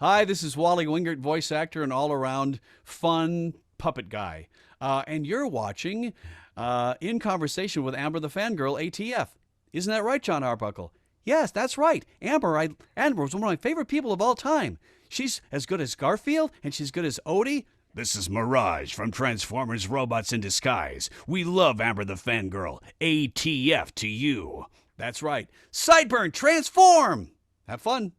Hi, this is Wally Wingert, voice actor and all-around fun puppet guy. And you're watching In Conversation with Amber the Fangirl, ATF. Isn't that right, Jon Arbuckle? Yes, that's right. Amber was one of my favorite people of all time. She's as good as Garfield, and she's good as Odie. This is Mirage from Transformers Robots in Disguise. We love Amber the Fangirl. ATF to you. That's right. Side Burn, transform! Have fun.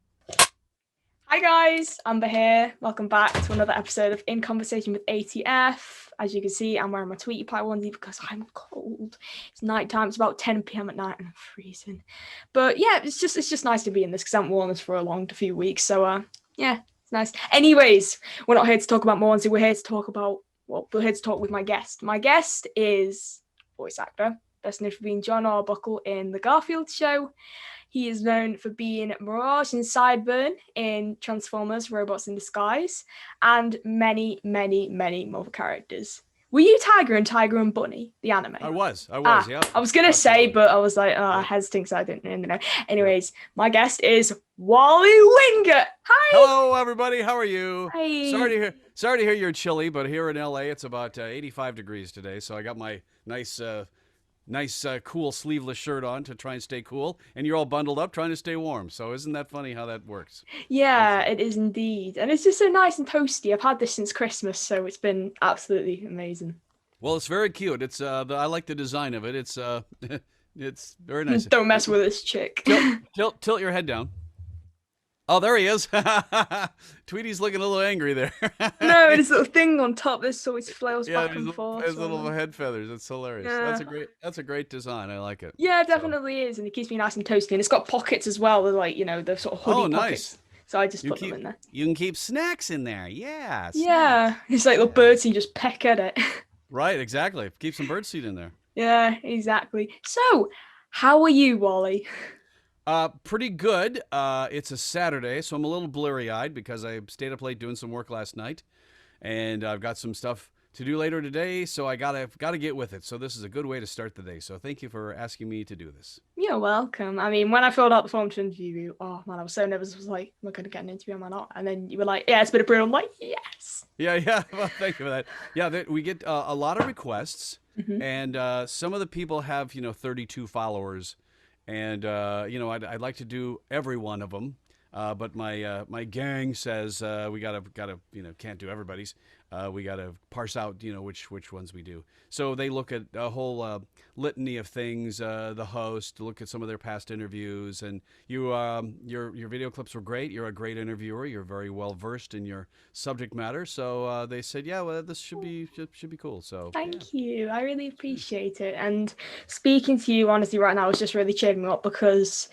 Hi guys, Amber here. Welcome back to another episode of In Conversation with ATF. As you can see, I'm wearing my Tweety pie onesie because I'm cold. It's night time. It's about 10 p.m. at night and I'm freezing. But yeah, it's just nice to be in this because I haven't worn this for a few weeks. So yeah, it's nice. Anyways, we're not here to talk about more onesie. We're here to talk with my guest. My guest is voice actor, best known for being Jon Arbuckle in the Garfield Show. He is known for being Mirage in Side Burn in Transformers Robots in Disguise, and many, many, many more characters. Were you Tiger and Bunny, the anime? I was, yeah. I was going to say, but I was like, I hesitating because I didn't know. Anyways, my guest is Wally Wingert. Hi! Hello, everybody. How are you? Hi. Sorry to hear you're chilly, but here in LA, it's about 85 degrees today, so I got my nice, cool sleeveless shirt on to try and stay cool, and you're all bundled up trying to stay warm. So isn't that funny how that works? Yeah, it is indeed. And it's just so nice and toasty. I've had this since Christmas, so it's been absolutely amazing. Well, it's very cute. It's I like the design of it. It's it's very nice. Don't mess with this chick. Tilt your head down. Oh, there he is. Tweety's looking a little angry there. No, this little thing on top. This always flails back and forth. His little head feathers. It's hilarious. Yeah. That's a great design. I like it. Yeah, it definitely is, and it keeps me nice and toasty. And it's got pockets as well. They're like, the sort of hoodie pockets. So I just put them in there. You can keep snacks in there. Yeah. Snacks. Yeah, it's like little birds. You just peck at it. Right. Exactly. Keep some birdseed in there. Yeah. Exactly. So, how are you, Wally? Pretty good. It's a Saturday, so I'm a little blurry-eyed because I stayed up late doing some work last night, and I've got some stuff to do later today, so I gotta get with it. So this is a good way to start the day. So thank you for asking me to do this. You're welcome. I mean, when I filled out the form to interview you, oh man, I was so nervous. I was like, am I going to get an interview? Am I not? And then you were like, yeah, it's been approved. I'm like, yes. Yeah. Well, thank you for that. Yeah, we get a lot of requests, and some of the people have 32 followers. And I'd like to do every one of them, but my gang says we gotta can't do everybody's. We gotta parse out which ones we do. So they look at a whole litany of things. The host, look at some of their past interviews, and your video clips were great. You're a great interviewer. You're very well versed in your subject matter. So they said, yeah, well, this should be cool. So thank you. I really appreciate it. And speaking to you honestly right now is just really cheering me up because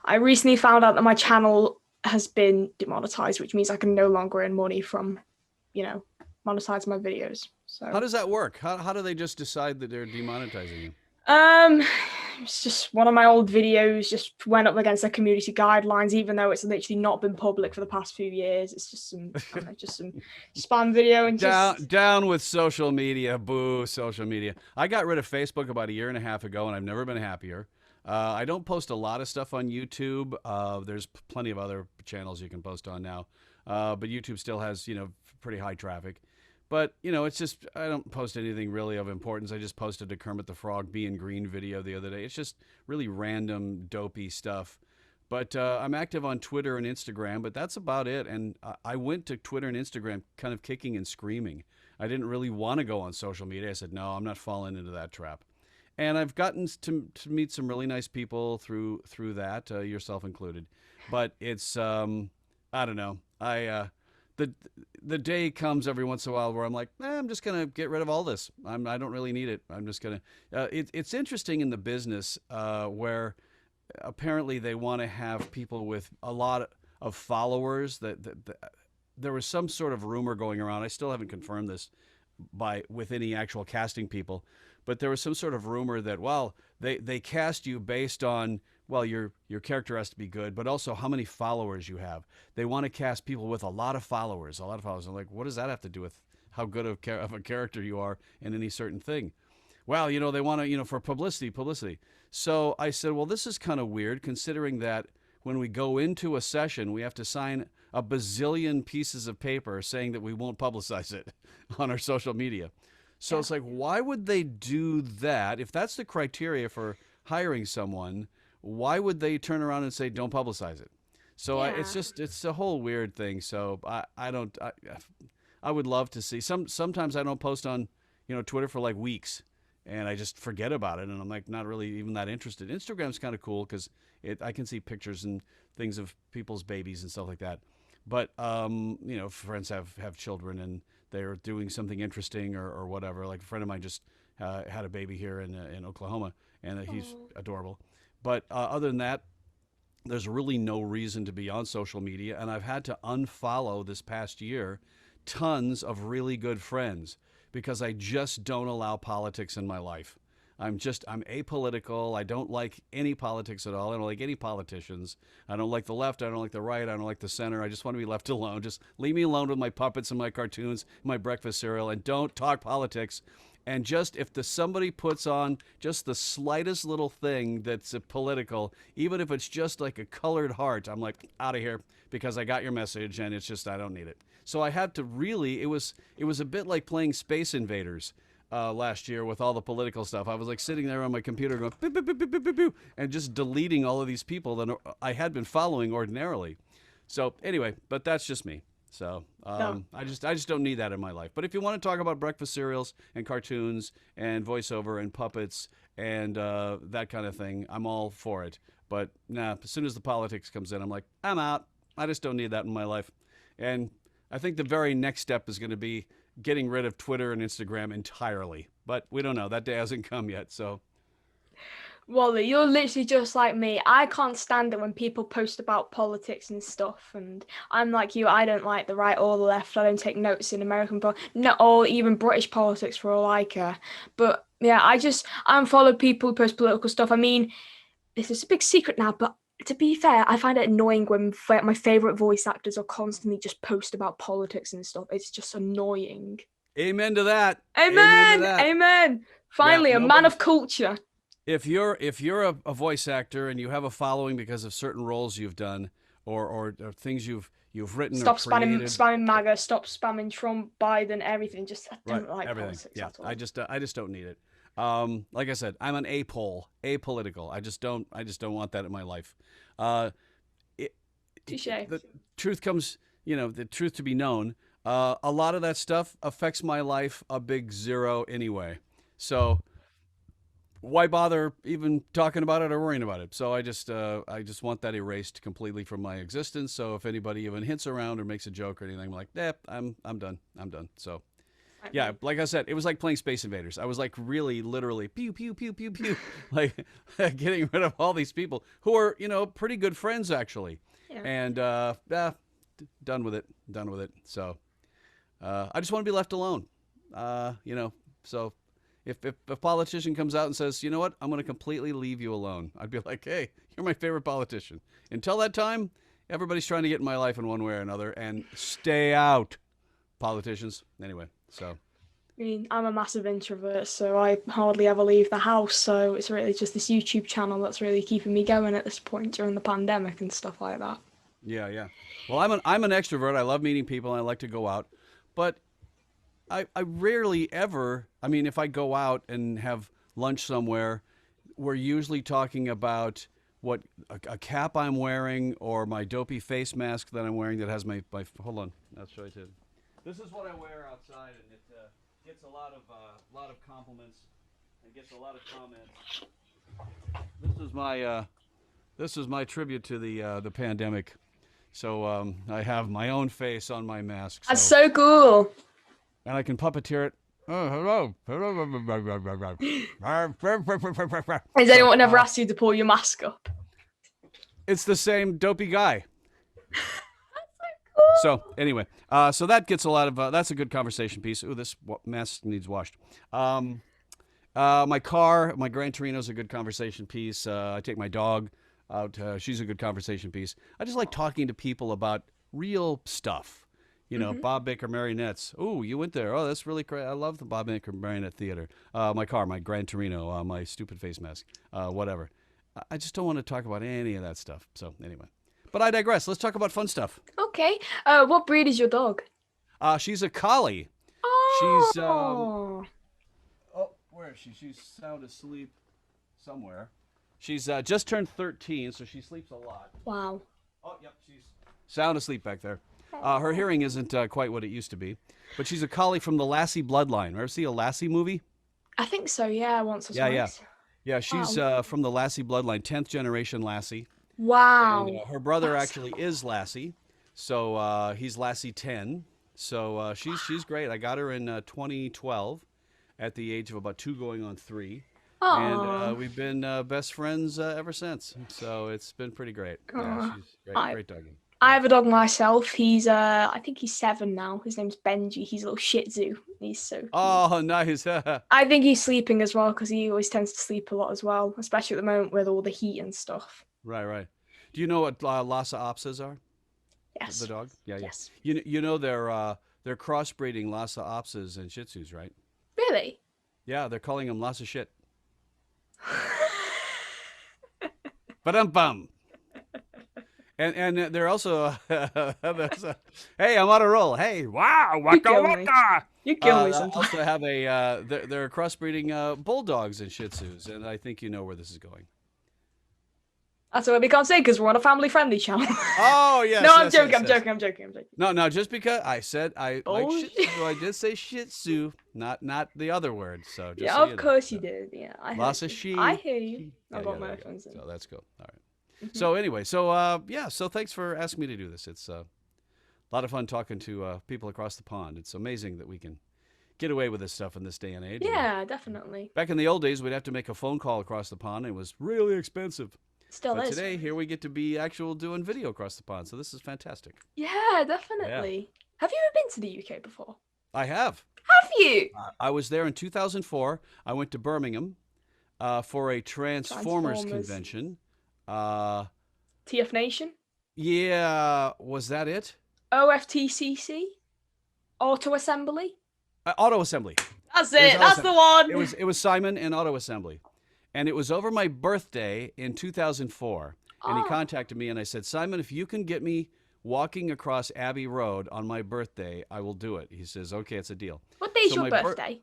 I recently found out that my channel has been demonetized, which means I can no longer earn money from, monetize my videos. So how does that work? How do they just decide that they're demonetizing you? It's just one of my old videos just went up against the community guidelines, even though it's literally not been public for the past few years. It's just some spam video and down with social media. Boo, social media. I got rid of Facebook about 1.5 years ago, and I've never been happier. I don't post a lot of stuff on YouTube. There's plenty of other channels you can post on now, but YouTube still has pretty high traffic. But it's just I don't post anything really of importance. I just posted a Kermit the Frog being green video the other day. It's just really random, dopey stuff. But I'm active on Twitter and Instagram, but that's about it. And I went to Twitter and Instagram kind of kicking and screaming. I didn't really want to go on social media. I said, no, I'm not falling into that trap. And I've gotten to meet some really nice people through that, yourself included. But it's I don't know. The day comes every once in a while where I'm like, I'm just gonna get rid of all this. I don't really need it. I'm just gonna. It's interesting in the business where apparently they want to have people with a lot of followers. That there was some sort of rumor going around. I still haven't confirmed this with any actual casting people, but there was some sort of rumor that they cast you based on your character has to be good, but also how many followers you have. They want to cast people with a lot of followers. I'm like, what does that have to do with how good of a character you are in any certain thing? Well, they want to, for publicity. So I said, well, this is kind of weird considering that when we go into a session, we have to sign a bazillion pieces of paper saying that we won't publicize it on our social media. So it's like, why would they do that? If that's the criteria for hiring someone, why would they turn around and say, don't publicize it? So it's a whole weird thing. So I would love to see sometimes I don't post on, Twitter for like weeks and I just forget about it. And I'm like, not really even that interested. Instagram's kind of cool because I can see pictures and things of people's babies and stuff like that. But, friends have children and they're doing something interesting or whatever. Like a friend of mine just had a baby here in Oklahoma, and he's adorable. But other than that, there's really no reason to be on social media. And I've had to unfollow this past year tons of really good friends because I just don't allow politics in my life. I'm apolitical. I don't like any politics at all. I don't like any politicians. I don't like the left. I don't like the right. I don't like the center. I just want to be left alone. Just leave me alone with my puppets and my cartoons, my breakfast cereal, and don't talk politics. And just if somebody puts on just the slightest little thing that's political, even if it's just like a colored heart, I'm like, out of here because I got your message and it's just, I don't need it. So I had to really, it was a bit like playing Space Invaders. Last year with all the political stuff. I was like sitting there on my computer going boop, boop, boop, boop, boop, boop, and just deleting all of these people that I had been following ordinarily. So anyway, but that's just me. So I just don't need that in my life. But if you want to talk about breakfast cereals and cartoons and voiceover and puppets and that kind of thing, I'm all for it. But as soon as the politics comes in, I'm like, I'm out. I just don't need that in my life. And I think the very next step is going to be getting rid of Twitter and Instagram entirely. But we don't know. That day hasn't come yet, so. Wally, you're literally just like me. I can't stand it when people post about politics and stuff. And I'm like you. I don't like the right or the left. I don't take notes in American or even British politics for all I care. But yeah, I unfollow people who post political stuff. I mean, this is a big secret now, but to be fair, I find it annoying when my favourite voice actors are constantly just post about politics and stuff. It's just annoying. Amen to that. Amen. Amen. Finally, a man of culture. If you're a voice actor and you have a following because of certain roles you've done or things you've written stop or created. spamming MAGA, stop spamming Trump, Biden, everything. Just I don't like everything. Politics at all. I just don't need it. Like I said, I'm an apolitical. I just don't want that in my life. Touche. The truth comes, the truth to be known. A lot of that stuff affects my life a big zero anyway. So why bother even talking about it or worrying about it? So I just want that erased completely from my existence. So if anybody even hints around or makes a joke or anything, I'm like, I'm done. So. Yeah, like I said, it was like playing Space Invaders. I was like really, literally, pew, pew, pew, pew, pew, like getting rid of all these people who are, pretty good friends actually. Yeah. And done with it. So I just want to be left alone. So if a politician comes out and says, you know what, I'm going to completely leave you alone, I'd be like, hey, you're my favorite politician. Until that time, everybody's trying to get in my life in one way or another, and stay out, politicians. Anyway. So, I mean, I'm a massive introvert, so I hardly ever leave the house. So it's really just this YouTube channel that's really keeping me going at this point during the pandemic and stuff like that. Yeah. Well, I'm an extrovert. I love meeting people and I like to go out, but I rarely ever. I mean, if I go out and have lunch somewhere, we're usually talking about what a cap I'm wearing or my dopey face mask that I'm wearing that has my hold on, I'll show you too. This is what I wear outside, and it gets a lot of compliments and gets a lot of comments. This is my tribute to the pandemic. So I have my own face on my mask. That's so cool. And I can puppeteer it. Oh, hello. Has anyone ever asked you to pull your mask up? It's the same dopey guy. So anyway, so that gets a lot of, that's a good conversation piece. Ooh, this mask needs washed. My car, my Gran Torino is a good conversation piece. I take my dog out. She's a good conversation piece. I just like talking to people about real stuff. Bob Baker Marionettes. Oh, you went there. Oh, that's really great. I love the Bob Baker Marionette Theater. My car, my Gran Torino, my stupid face mask, whatever. I just don't want to talk about any of that stuff. So anyway. But I digress. Let's talk about fun stuff. Okay. What breed is your dog? She's a collie. Oh. She's oh, where is she? She's sound asleep somewhere. She's just turned 13, so she sleeps a lot. Wow. Oh, yep, she's sound asleep back there. Her hearing isn't quite what it used to be, but she's a collie from the Lassie bloodline. Ever see a Lassie movie? I think so. Yeah, once or twice. Yeah. She's from the Lassie bloodline, 10th generation Lassie. Wow. And, her brother actually is Lassie, so he's Lassie 10. So she's great. I got her in 2012, at the age of about 2, going on 3. Aww. And we've been best friends ever since. So it's been pretty great. Yeah, she's great, great doggy. I have a dog myself. He's I think he's 7 now. His name's Benji. He's a little Shih Tzu. He's so cute. Oh, nice. I think he's sleeping as well because he always tends to sleep a lot as well, especially at the moment with all the heat and stuff. Right. Do you know what Lhasa Apsos are? Yes. The dog? Yeah. Yes. You know they're crossbreeding Lhasa Apsos and Shih Tzus, right? Really? Yeah, they're calling them Lhasa shit. Ba-dum-bum. And they're also hey, I'm on a roll. Hey, wow, waka waka. You kill me They sometimes. also have they're crossbreeding bulldogs and Shih Tzus, and I think you know where this is going. That's what we can't say because we're on a family-friendly channel. Oh yes. No, yes, I'm yes. joking. No, just because I said I like Shih Bullshit. Tzu, I did say Shih Tzu, not the other word. So just Yeah, so of you know. course you did. Yeah, I heard Lhasa you. she. I hear you. Yeah, I've got there my you go. headphones in. So that's cool. All right. So anyway, so thanks for asking me to do this. It's a lot of fun talking to people across the pond. It's amazing that we can get away with this stuff in this day and age. Yeah, definitely. Back in the old days, we'd have to make a phone call across the pond. And it was really expensive. Still But is. today, here we get to be doing video across the pond. So this is fantastic. Yeah, definitely. Have you ever been to the UK before? I have. Have you? I was there in 2004. I went to Birmingham for a Transformers convention. TF Nation? Yeah, was that it? OFTCC? Auto Assembly? Auto Assembly. That's It was it. That's awesome. the one. It was Simon and Auto Assembly. And it was over my birthday in 2004. And he contacted me and I said, Simon, if you can get me walking across Abbey Road on my birthday, I will do it. He says, okay, it's a deal. What day is So your my birthday?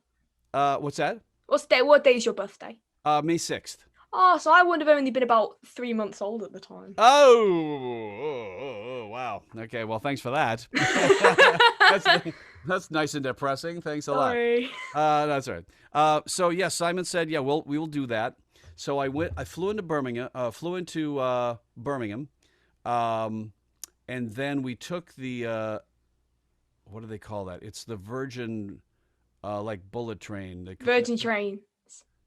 What's that? What day is your birthday? May 6th. Oh, so I would have only been about 3 months old at the time. Oh, wow. Okay, well, thanks for that. That's nice and depressing. Thanks a lot. Sorry. That's all right. So yeah, Simon said, yeah, we will do that. So I flew into Birmingham, and then we took the, what do they call that? It's the Virgin, like bullet train. Virgin train.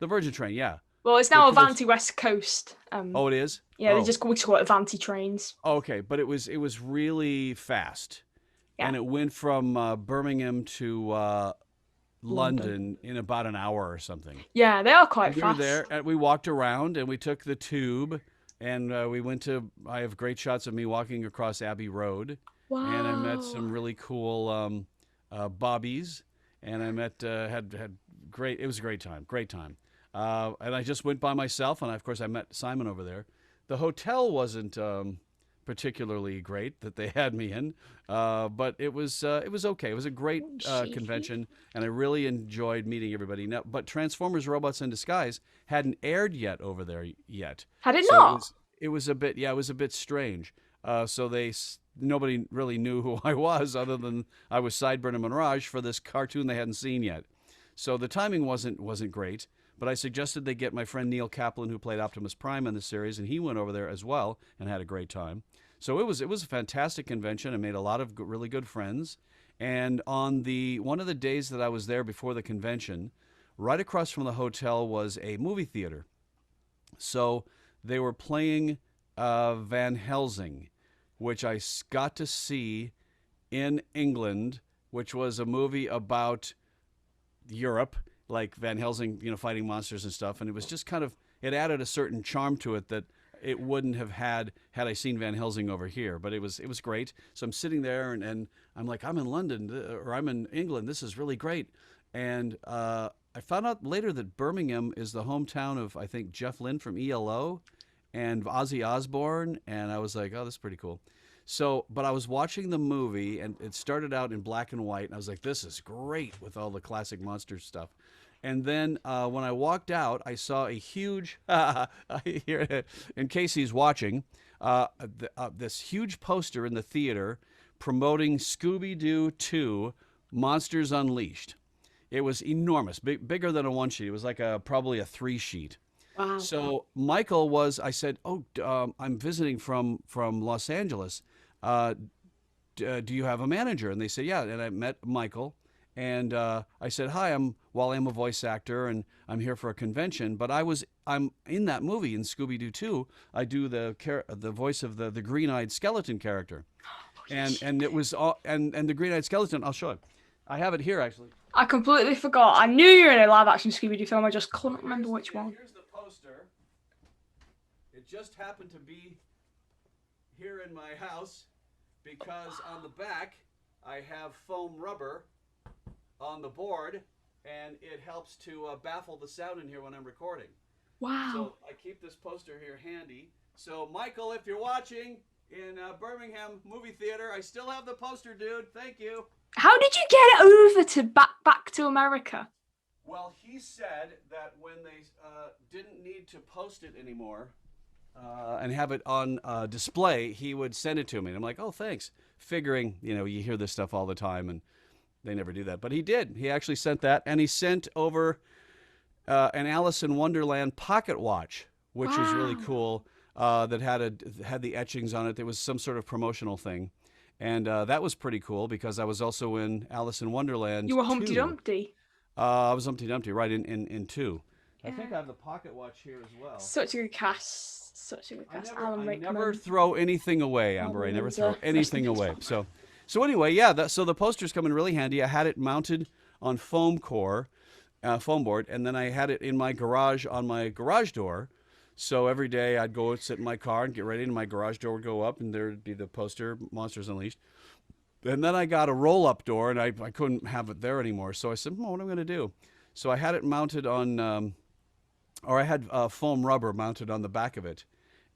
The Virgin train, yeah. Well, it's now Avanti West Coast. Oh, it is? Yeah, Oh. we just call it Avanti trains. Okay, but it was really fast. Yeah. And it went from Birmingham to London in about an hour or something. Yeah, they are quite We fast. were there, and we walked around, and we took the tube, and we went to. I have great shots of me walking across Abbey Road, Wow. and I met some really cool bobbies, and I met had great. It was a great time, and I just went by myself, and of course I met Simon over there. The hotel wasn't particularly great that they had me in, but it was okay. It was a great convention, and I really enjoyed meeting everybody. Now, but Transformers: Robots in Disguise hadn't aired yet over there yet. Had it So not? It was a bit strange. So nobody really knew who I was, other than I was Side Burn and Mirage for this cartoon they hadn't seen yet. So the timing wasn't great. But I suggested they get my friend Neil Kaplan, who played Optimus Prime in the series, and he went over there as well and had a great time. So it was a fantastic convention. I made a lot of really good friends. And on one of the days that I was there before the convention, right across from the hotel was a movie theater. So they were playing Van Helsing, which I got to see in England, which was a movie about Europe, like Van Helsing, fighting monsters and stuff. And it was just it added a certain charm to it that it wouldn't have had I seen Van Helsing over here. But it was great. So I'm sitting there and I'm like, I'm in London or I'm in England. This is really great. And I found out later that Birmingham is the hometown of, I think, Jeff Lynne from ELO. and Ozzy Osbourne, and I was like, oh, this is pretty cool. So, but I was watching the movie, and it started out in black and white, and I was like, this is great with all the classic monster stuff. And then when I walked out, I saw a huge, in case he's watching, this huge poster in the theater promoting Scooby Doo 2 Monsters Unleashed. It was enormous, bigger than a one sheet. It was like probably a 3 sheet. Wow. So Michael I said, oh, I'm visiting from Los Angeles. Do you have a manager? And they said, yeah. And I met Michael. And I said, hi, I'm a voice actor, and I'm here for a convention. But I'm in that movie in Scooby Doo 2. I do the voice of the green-eyed skeleton character, and it was and the green-eyed skeleton. I'll show it. I have it here actually. I completely forgot. I knew you were in a live-action Scooby Doo film. I just couldn't remember which one. Here's the poster. It just happened to be here in my house because on the back I have foam rubber on the board, and it helps to baffle the sound in here when I'm recording. Wow. So I keep this poster here handy. So Michael, if you're watching in Birmingham movie theater, I still have the poster, dude. Thank you. How did you get it over to back to America? Well, he said that when they didn't need to post it anymore and have it on display, he would send it to me. And I'm like, oh, thanks. Figuring, you hear this stuff all the time, and they never do that. But he did. He actually sent that, and he sent over an Alice in Wonderland pocket watch, which is really cool, that had the etchings on it. There was some sort of promotional thing. And that was pretty cool because I was also in Alice in Wonderland. You were Humpty Dumpty. I was Humpty Dumpty, right, in 2. Yeah. I think I have the pocket watch here as well. Such a good cast. Such a good cast. I never throw anything away, Amber. I never throw anything away. So anyway, yeah, so the poster's come in really handy. I had it mounted on foam board, and then I had it in my garage on my garage door. So every day I'd go sit in my car and get ready, and my garage door would go up, and there'd be the poster, Monsters Unleashed. And then I got a roll-up door, and I couldn't have it there anymore. So I said, what am I going to do? So I had it mounted on, or I had foam rubber mounted on the back of it.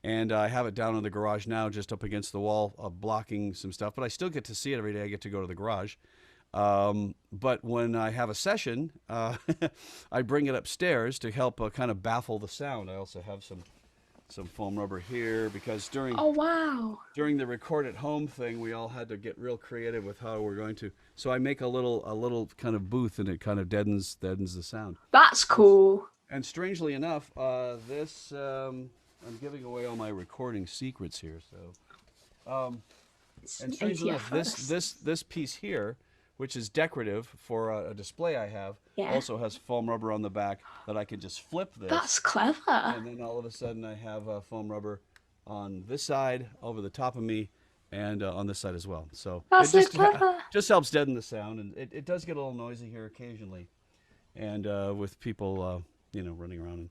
And I have it down in the garage now, just up against the wall, blocking some stuff. But I still get to see it every day. I get to go to the garage. But when I have a session, I bring it upstairs to help kind of baffle the sound. I also have some foam rubber here because during the record at home thing, we all had to get real creative with how we're going to. So I make a little kind of booth, and it kind of deadens the sound. That's cool. And strangely enough, this I'm giving away all my recording secrets here. So, and strangely enough, this piece here, which is decorative for a display I have, also has foam rubber on the back that I can just flip this. That's clever. And then all of a sudden I have foam rubber on this side, over the top of me, and on this side as well. So that's it clever. Just helps deaden the sound, and it does get a little noisy here occasionally, and with people running around and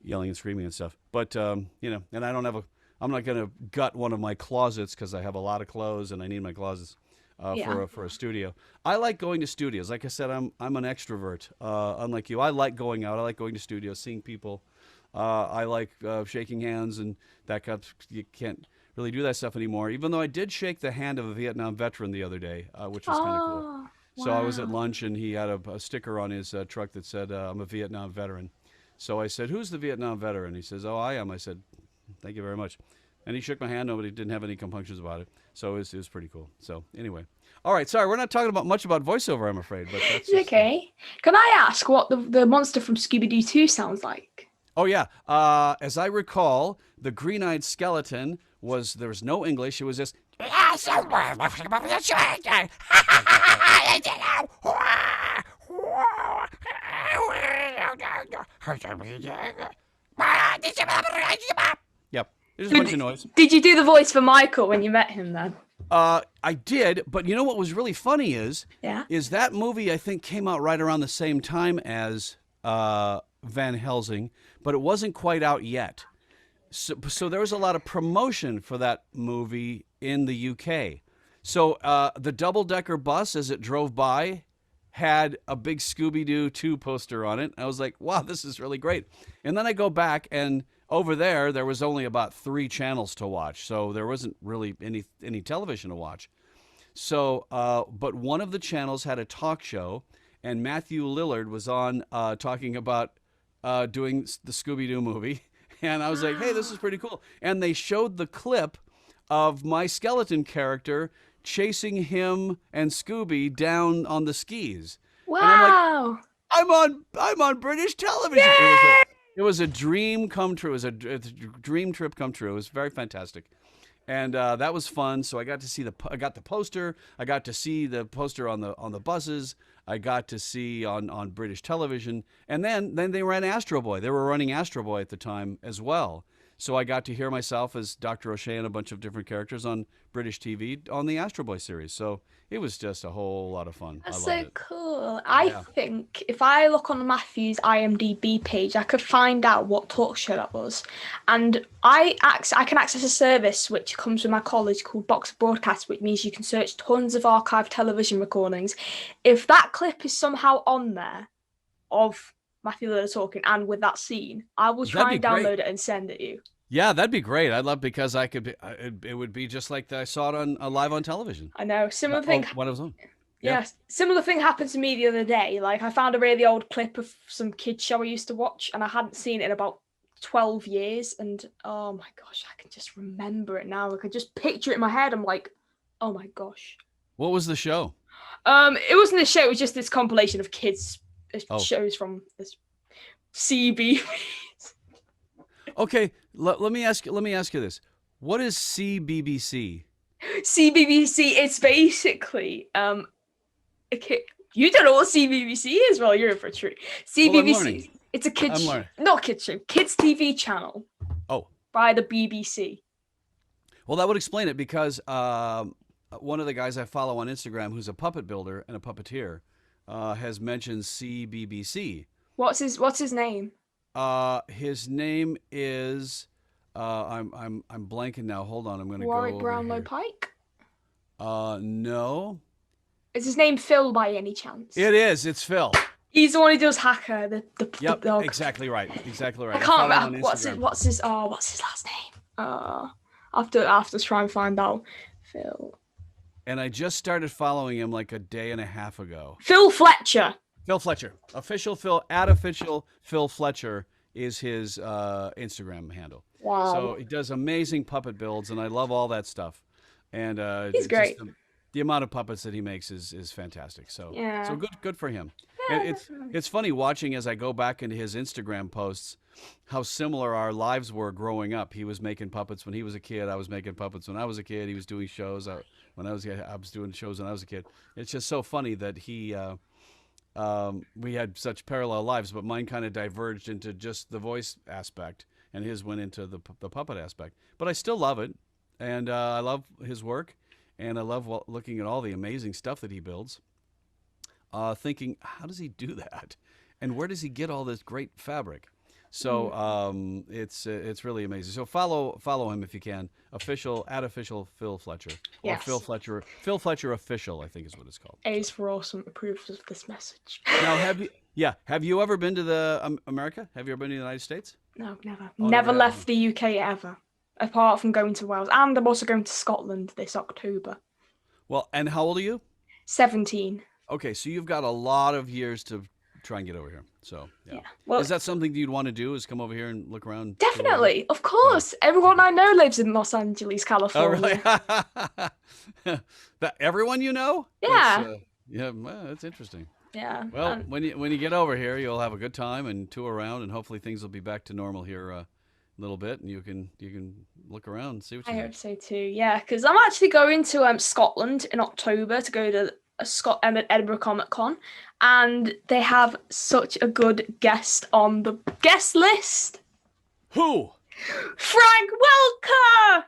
yelling and screaming and stuff. But and I'm not going to gut one of my closets because I have a lot of clothes and I need my closets for a studio. I like going to studios. Like I said, I'm an extrovert. Unlike you, I like going out. I like going to studios, seeing people. I like shaking hands and that kind of, you can't really do that stuff anymore. Even though I did shake the hand of a Vietnam veteran the other day, which was kind of cool. Wow. So I was at lunch and he had a sticker on his truck that said, I'm a Vietnam veteran. So I said, who's the Vietnam veteran? He says, oh, I am. I said, thank you very much. And he shook my hand. Nobody didn't have any compunctions about it. So it was pretty cool. So anyway. All right. Sorry, we're not talking much about voiceover, I'm afraid. But that's it's okay. Can I ask what the monster from Scooby Doo 2 sounds like? Oh, yeah. As I recall, the green-eyed skeleton there was no English. It was just... Yep. There's a bunch of noise. Did you do the voice for Michael when you met him then? I did, but you know what was really funny is that movie, I think, came out right around the same time as Van Helsing, but it wasn't quite out yet. So there was a lot of promotion for that movie in the UK. So the double-decker bus, as it drove by, had a big Scooby Doo 2 poster on it. I was like, wow, this is really great. And then I go back and, over there was only about 3 channels to watch, so there wasn't really any television to watch. So, but one of the channels had a talk show, and Matthew Lillard was on talking about doing the Scooby-Doo movie. And I was like, hey, this is pretty cool. And they showed the clip of my skeleton character chasing him and Scooby down on the skis. Wow. And I'm like, I'm on British television. It was a dream come true. It was a dream trip come true. It was very fantastic. And that was fun. So I got to see I got the poster. I got to see the poster on the buses. I got to see on British television. And then they ran Astro Boy. They were running Astro Boy at the time as well. So I got to hear myself as Dr. O'Shea and a bunch of different characters on British TV on the Astro Boy series. So it was just a whole lot of fun. That's I loved so it. cool. I think if I look on Matthew's IMDb page, I could find out what talk show that was. And I can access a service which comes with my college called Box Broadcast, which means you can search tons of archived television recordings. If that clip is somehow on there of Matthew Lillard talking and with that scene, I will try and download it and send it to you. Yeah, that'd be great. I'd love, because I could. It would be just like I saw it on live on television. I know. Similar thing. When it was on. Yeah, similar thing happened to me the other day. Like, I found a really old clip of some kids show I used to watch, and I hadn't seen it in about 12 years. And oh my gosh, I can just remember it now. I could just picture it in my head. I'm like, oh my gosh. What was the show? It wasn't a show. It was just this compilation of kids shows from this CB. Okay, let me ask you this. What is CBBC? CBBC, it's basically you don't know what CBBC is? Well, you're in for a treat. CBBC, it's a kids kids TV channel. Oh, by the BBC. Well, that would explain it, because one of the guys I follow on Instagram, who's a puppet builder and a puppeteer, has mentioned CBBC. What's his name? His name is I'm blanking now. Hold on, I'm going to go over Warwick Brownlow here. Pike? No. Is his name Phil by any chance? It is. It's Phil. He's the one who does Hacker. Yep. Exactly right. Exactly right. I can't remember what's his last name. I have to try and find out. Phil. And I just started following him like a day and a half ago. Phil Fletcher. Phil Fletcher. Official Phil Fletcher is his Instagram handle. Wow. So he does amazing puppet builds, and I love all that stuff. And he's great. The amount of puppets that he makes is fantastic. So yeah. So good for him. Yeah, And it's funny watching as I go back into his Instagram posts how similar our lives were growing up. He was making puppets when he was a kid. I was making puppets when I was a kid. He was doing shows when I was doing shows when I was a kid. It's just so funny that we had such parallel lives, but mine kind of diverged into just the voice aspect, and his went into the puppet aspect. But I still love it, and I love his work, and I love looking at all the amazing stuff that he builds. Thinking, how does he do that, and where does he get all this great fabric? So it's really amazing. So follow him if you can. Official Phil Fletcher, or yes. Phil Fletcher Official, I think is what it's called. A's for awesome approves of this message. Now, have you ever been to the America? Have you ever been to the United States? No, never. Oh, never left the UK ever, apart from going to Wales, and I'm also going to Scotland this October. Well, and how old are you? 17. Okay, so you've got a lot of years to try and get over here. So yeah. Well, is that something you'd want to do? Is come over here and look around? Definitely, of course. Everyone I know lives in Los Angeles, California. Oh, really? Everyone you know? Yeah. Well, that's interesting. Yeah. Well, when you get over here, you'll have a good time and tour around, and hopefully things will be back to normal here a little bit, and you can look around and see what you I think. hope so too. Yeah, because I'm actually going to Scotland in October to go to Edinburgh Comic Con, and they have such a good guest on the guest list. Who? Frank Welker.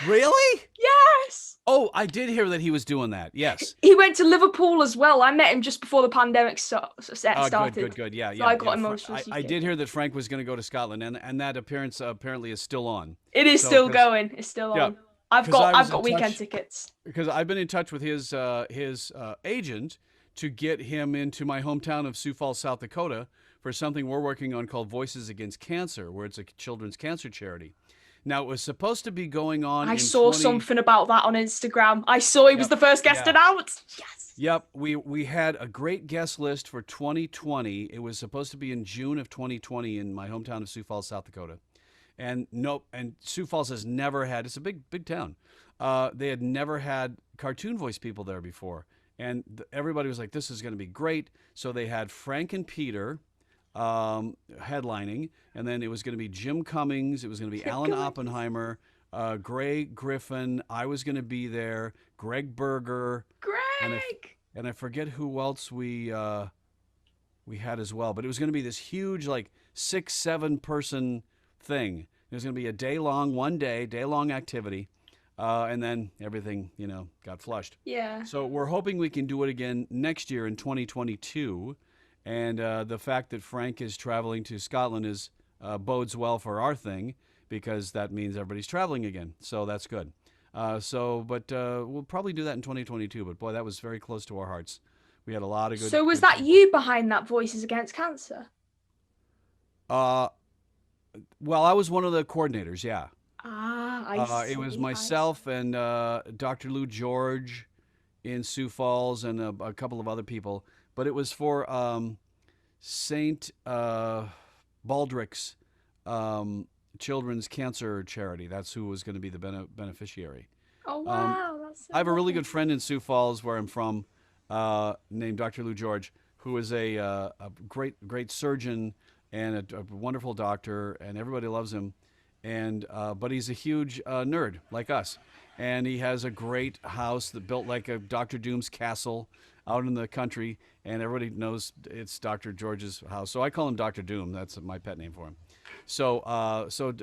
Really? Yes. Oh, I did hear that he was doing that. Yes. He went to Liverpool as well. I met him just before the pandemic started. Good. Yeah, so I got him most I did hear that Frank was going to go to Scotland, and that appearance apparently is still on. It is still going. It's still on. I've got weekend tickets. Because I've been in touch with his agent to get him into my hometown of Sioux Falls, South Dakota, for something we're working on called Voices Against Cancer, where it's a children's cancer charity. Now, it was supposed to be going on. I saw something about that on Instagram. I saw he was the first guest announced. Yes. Yep. We had a great guest list for 2020. It was supposed to be in June of 2020 in my hometown of Sioux Falls, South Dakota. And nope. And Sioux Falls has never had, it's a big town. They had never had cartoon voice people there before. And everybody was like, this is going to be great. So they had Frank and Peter headlining, and then it was going to be Jim Cummings, it was going to be Alan Oppenheimer, Gray Griffin, I was going to be there, Greg Berger, and I forget who else we had as well, but it was going to be this huge, like 6-7 person thing. It was going to be a one day long activity, and then everything, got flushed. Yeah. So we're hoping we can do it again next year in 2022. And the fact that Frank is traveling to Scotland bodes well for our thing, because that means everybody's traveling again. So that's good. But we'll probably do that in 2022. But boy, that was very close to our hearts. We had a lot of good. So was that you behind that Voices Against Cancer? Well, I was one of the coordinators. Yeah. I see. It was myself and Dr. Lou George in Sioux Falls and a couple of other people. But it was for St. Baldrick's Children's Cancer Charity. That's who was going to be the beneficiary. Oh, wow. That's so I have a really lovely. good friend in Sioux Falls, where I'm from, named Dr. Lou George, who is a great surgeon and a wonderful doctor, and everybody loves him. But he's a huge nerd like us. And he has a great house that built like a Dr. Doom's castle out in the country, and everybody knows it's Dr. George's house. So I call him Dr. Doom. That's my pet name for him. So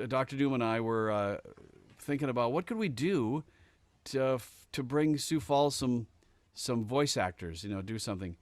Dr. Doom and I were thinking about what could we do to bring Sioux Falls some voice actors, do something.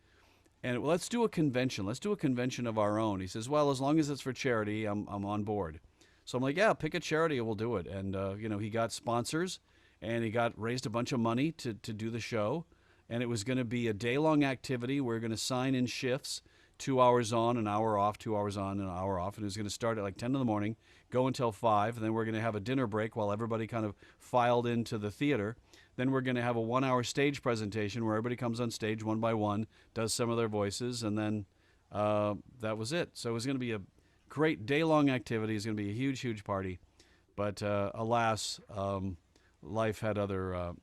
And let's do a convention. Let's do a convention of our own. He says, well, as long as it's for charity, I'm on board. So I'm like, yeah, pick a charity and we'll do it. And, he got sponsors, and he raised a bunch of money to do the show. And it was going to be a day-long activity. We're going to sign in shifts, 2 hours on, an hour off, 2 hours on, an hour off. And it was going to start at like 10 in the morning, go until 5. And then we're going to have a dinner break while everybody kind of filed into the theater. Then we're going to have a 1-hour stage presentation where everybody comes on stage one by one, does some of their voices, and then that was it. So it was going to be a great day-long activity. It's going to be a huge, huge party. But alas, life had other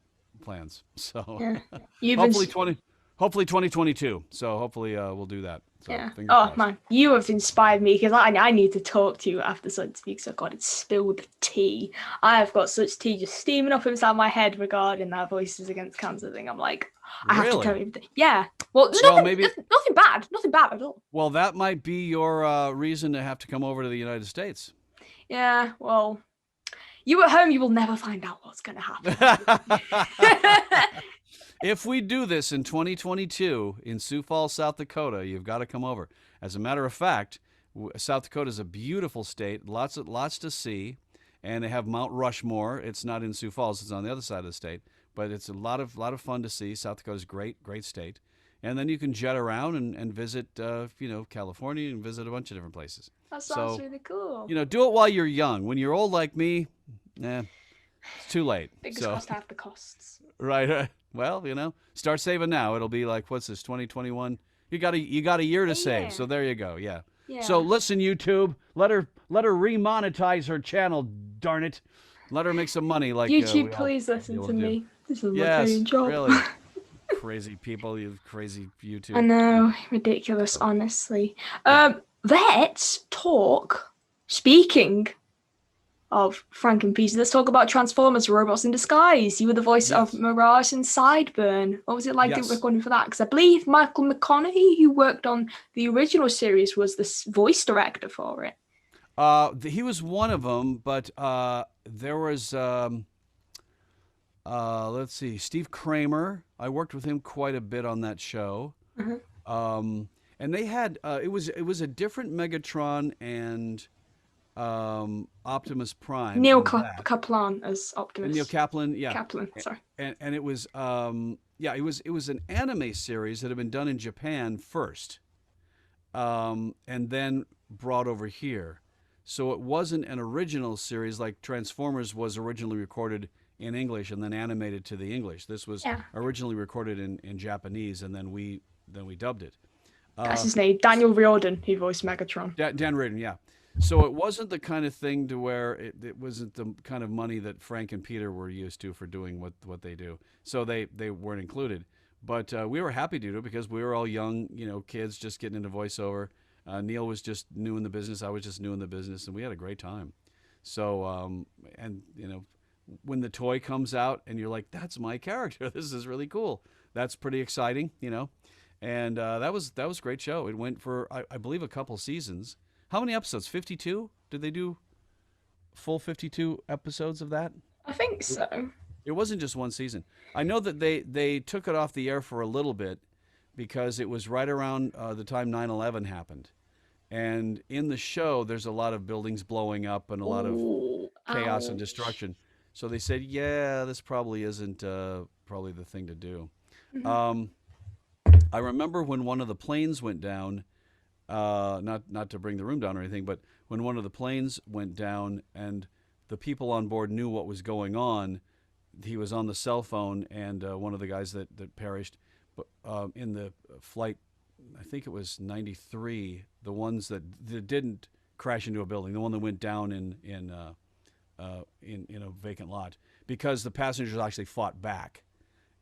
plans. So yeah. hopefully 2022. So hopefully we'll do that. So Yeah. fingers Oh crossed. man, you have inspired me, because I need to talk to you after so to speak. So God, it's spilled the tea. I have got such tea just steaming up inside my head regarding that Voices Against Cancer thing. I'm like, I have to Really? tell you. Yeah. Well, maybe- nothing bad at all. Well, that might be your reason to have to come over to the United States. Yeah. Well, you at home, you will never find out what's going to happen. If we do this in 2022 in Sioux Falls, South Dakota, you've got to come over. As a matter of fact, South Dakota is a beautiful state, lots to see, and they have Mount Rushmore. It's not in Sioux Falls; it's on the other side of the state, but it's a lot of fun to see. South Dakota's great state, and then you can jet around and visit, California, and visit a bunch of different places. That sounds really cool. Do it while you're young. When you're old like me, it's too late. Fingers crossed I have the costs. Right. Well, start saving now. It'll be like, what's this, 2021? You got a year to save. So there you go. Yeah. So listen, YouTube, let her remonetize her channel. Darn it, let her make some money. Like YouTube, please listen to me. This is my dream job. Really. Crazy people, you crazy YouTube. I know, ridiculous. Honestly. Let's talk. Speaking of Frank and Peter, let's talk about Transformers: Robots in Disguise. You were the voice of Mirage and Side Burn. What was it like doing recording for that? Because I believe Michael McConaughey, who worked on the original series, was the voice director for it. He was one of them, but there was let's see, Steve Kramer. I worked with him quite a bit on that show. And they had it was a different Megatron and Optimus Prime. Neil Kaplan as Optimus. Neil Kaplan, yeah. Kaplan, sorry. And it was Yeah, it was an anime series that had been done in Japan first, and then brought over here. So it wasn't an original series like Transformers was originally recorded in English and then animated to the English. This was originally recorded in Japanese, and then we dubbed it. That's his name, Daniel Riordan, who voiced Megatron. Dan Riordan, yeah. So it wasn't the kind of thing to where it wasn't the kind of money that Frank and Peter were used to for doing what they do. So they weren't included. But we were happy to do it because we were all young, kids just getting into voiceover. Neil was just new in the business. I was just new in the business, and we had a great time. So, when the toy comes out and you're like, that's my character. This is really cool. That's pretty exciting, And that was a great show. It went for, I believe, a couple seasons. How many episodes? 52? Did they do full 52 episodes of that? I think so. It wasn't just one season. I know that they took it off the air for a little bit because it was right around the time 9/11 happened. And in the show, there's a lot of buildings blowing up and a lot of chaos and destruction. So they said, yeah, this probably isn't probably the thing to do. Mm-hmm. I remember when one of the planes went down, not to bring the room down or anything, but when one of the planes went down and the people on board knew what was going on, he was on the cell phone, and one of the guys that perished in the flight, I think it was 93, the ones that didn't crash into a building, the one that went down in a vacant lot, because the passengers actually fought back.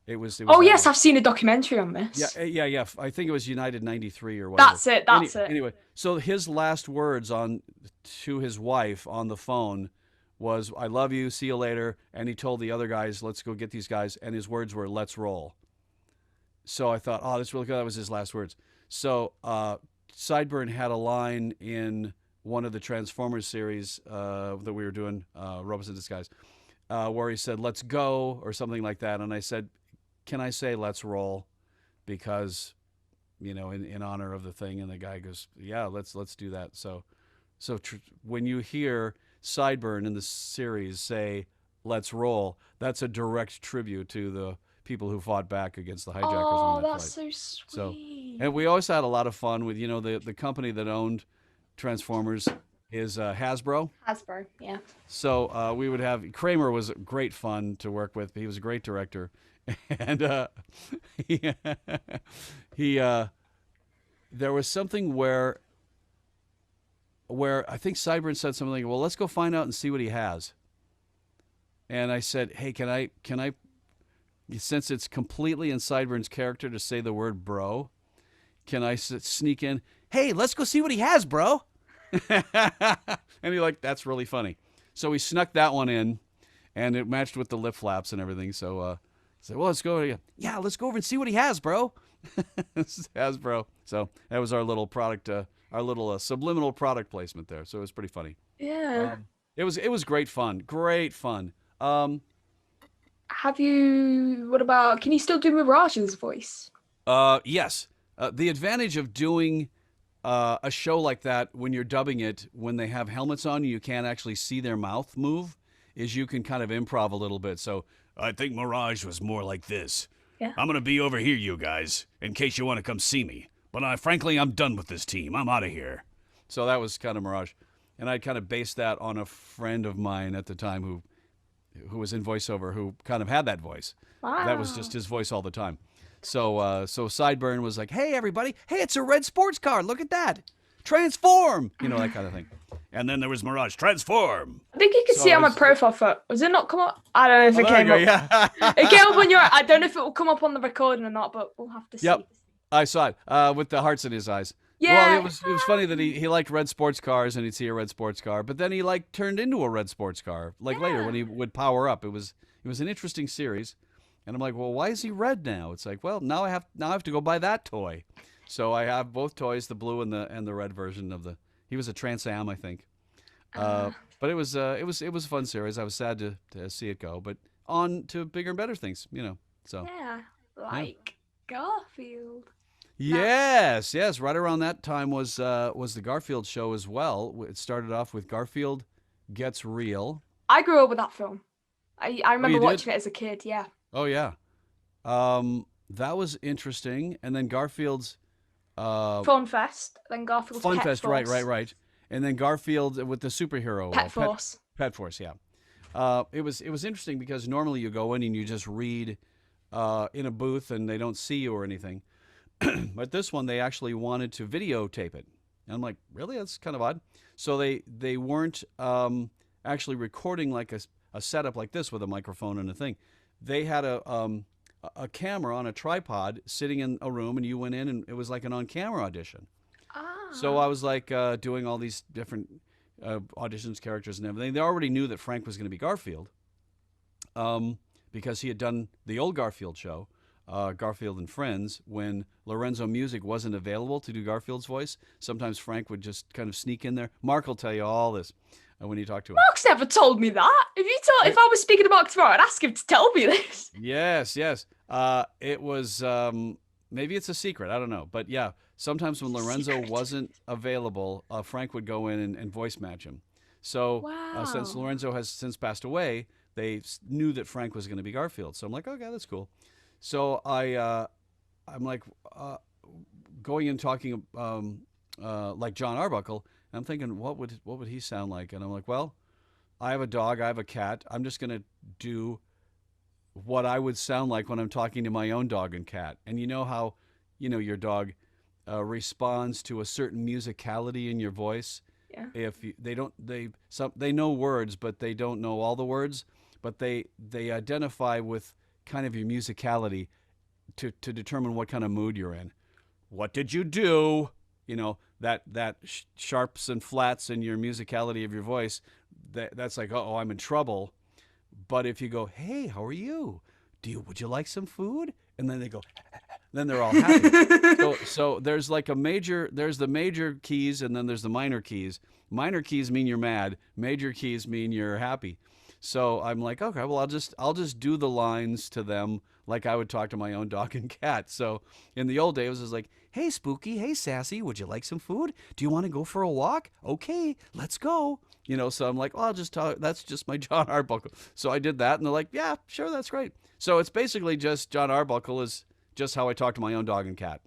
It was yes, I've seen a documentary on this. Yeah. I think it was United 93 or whatever. That's it. Anyway, so his last words to his wife on the phone was, "I love you, see you later." And he told the other guys, "Let's go get these guys." And his words were, "Let's roll." So I thought, oh, that's really good. That was his last words. So Side Burn had a line in one of the Transformers series that we were doing, Robots in Disguise, where he said, "Let's go," or something like that. And I said, "Can I say let's roll?" Because, in honor of the thing. And the guy goes, "Yeah, let's do that." So when you hear Sideburn in the series say "let's roll," that's a direct tribute to the people who fought back against the hijackers on that flight. That's so sweet. And we always had a lot of fun with, the company that owned Transformers is Hasbro. Hasbro, yeah. So we would have, Kramer was great fun to work with. He was a great director. And he there was something where I think Sideburn said something like, "Well, let's go find out and see what he has." And I said, "Hey, can I, since it's completely in Sideburn's character to say the word bro, can I sneak in, 'Hey, let's go see what he has, bro?'" And he like, "That's really funny." So we snuck that one in, and it matched with the lip flaps and everything. So I said, "Well, let's go. Yeah, let's go over and see what he has, bro." Hasbro. So that was our little product, our little subliminal product placement there. So it was pretty funny. Yeah. It was great fun. Great fun. What about, can you still do Mirage's voice? Yes. The advantage of doing a show like that when you're dubbing it, when they have helmets on, you can't actually see their mouth move, is you can kind of improv a little bit. So I think Mirage was more like this. Yeah. "I'm going to be over here, you guys, in case you want to come see me. But frankly, I'm done with this team. I'm out of here." So that was kind of Mirage. And I kind of based that on a friend of mine at the time who was in voiceover, who kind of had that voice. Wow. That was just his voice all the time. So Sideburn was like, "Hey, everybody. Hey, it's a red sports car. Look at that. Transform." That kind of thing. And then there was Mirage. "Transform." I think you can see it on my profile photo. Was it not come up? I don't know if it came up. Yeah. It came up on your, I don't know if it will come up on the recording or not, but we'll have to see. Yep. I saw it with the hearts in his eyes. Yeah. Well, it was funny that he liked red sports cars and he'd see a red sports car, but then he turned into a red sports car later when he would power up. It was an interesting series, and I'm like, well, why is he red now? It's like, well, now I have to go buy that toy. So I have both toys, the blue and the red version of the. He was a Trans Am, I think. But it was a fun series. I was sad to see it go, but on to bigger and better things, So yeah, like Garfield. Yes. Right around that time was the Garfield Show as well. It started off with Garfield Gets Real. I grew up with that film. I remember watching it as a kid. Yeah. Oh yeah. that was interesting. And then Garfield's Fun Fest, then Garfield's Fun Pet Fest, Force. right. And then Garfield with the superhero Pet Force. Pet Force, yeah. It was interesting because normally you go in and you just read in a booth and they don't see you or anything. But this one, they actually wanted to videotape it. And I'm like, really? That's kind of odd. So they weren't actually recording like a setup like this with a microphone and a thing. They had a camera on a tripod sitting in a room, and you went in, and it was like an on-camera audition. So I was like doing all these different auditions, characters, and everything. They already knew that Frank was going to be Garfield because he had done the old Garfield show, Garfield and Friends, when Lorenzo Music wasn't available to do Garfield's voice. Sometimes Frank would just kind of sneak in there. Mark will tell you all this when you talk to him. Mark's never told me that. If I was speaking to Mark tomorrow, I'd ask him to tell me this. Yes. It was maybe it's a secret. I don't know, but yeah. Sometimes when Lorenzo wasn't available, Frank would go in and voice match him. So since Lorenzo has since passed away, they knew that Frank was going to be Garfield. So I'm like, okay, that's cool. So I'm like going and talking like Jon Arbuckle, and I'm thinking, what would he sound like? And I'm like, well, I have a dog, I have a cat. I'm just going to do what I would sound like when I'm talking to my own dog and cat. And you know how, your dog responds to a certain musicality in your voice. Yeah. If they know words, but they don't know all the words, but they identify with kind of your musicality to determine what kind of mood you're in. What did you do? That sharps and flats in your musicality of your voice. That's like, oh, I'm in trouble. But if you go, hey, how are you? Would you like some food? And then they go, then they're all happy. So there's like there's the major keys and then there's the minor keys. Minor keys mean you're mad. Major keys mean you're happy. So I'm like, okay, well, I'll just do the lines to them like I would talk to my own dog and cat. So in the old days, it was like, hey, Spooky, hey, Sassy, would you like some food? Do you want to go for a walk? Okay, let's go. So I'm like, well, I'll just talk. That's just my Jon Arbuckle. So I did that, and they're like, yeah, sure, that's great. So it's basically just Jon Arbuckle is just how I talk to my own dog and cat,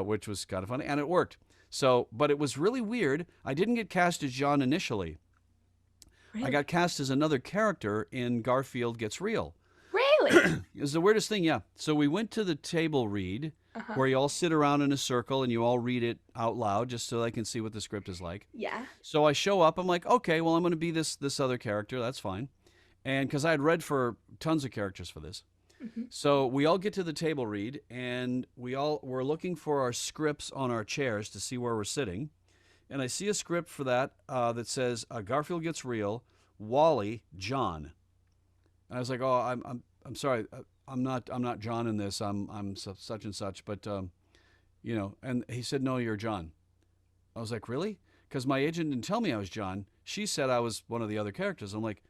which was kind of funny, and it worked. So, but it was really weird. I didn't get cast as Jon initially. Really? I got cast as another character in Garfield Gets Real. Really? It was the weirdest thing, yeah. So we went to the table read, where you all sit around in a circle and you all read it out loud just so I can see what the script is like. Yeah. So I show up, I'm like, okay, well, I'm going to be this other character. That's fine. And because I had read for tons of characters for this. Mm-hmm. So we all get to the table read, and we're looking for our scripts on our chairs to see where we're sitting. And I see a script for that that says Garfield Gets Real, Wally, Jon. And I was like, oh, I'm sorry, I'm not Jon in this. I'm such and such, but And he said, no, you're Jon. I was like, really? Because my agent didn't tell me I was Jon. She said I was one of the other characters. I'm like,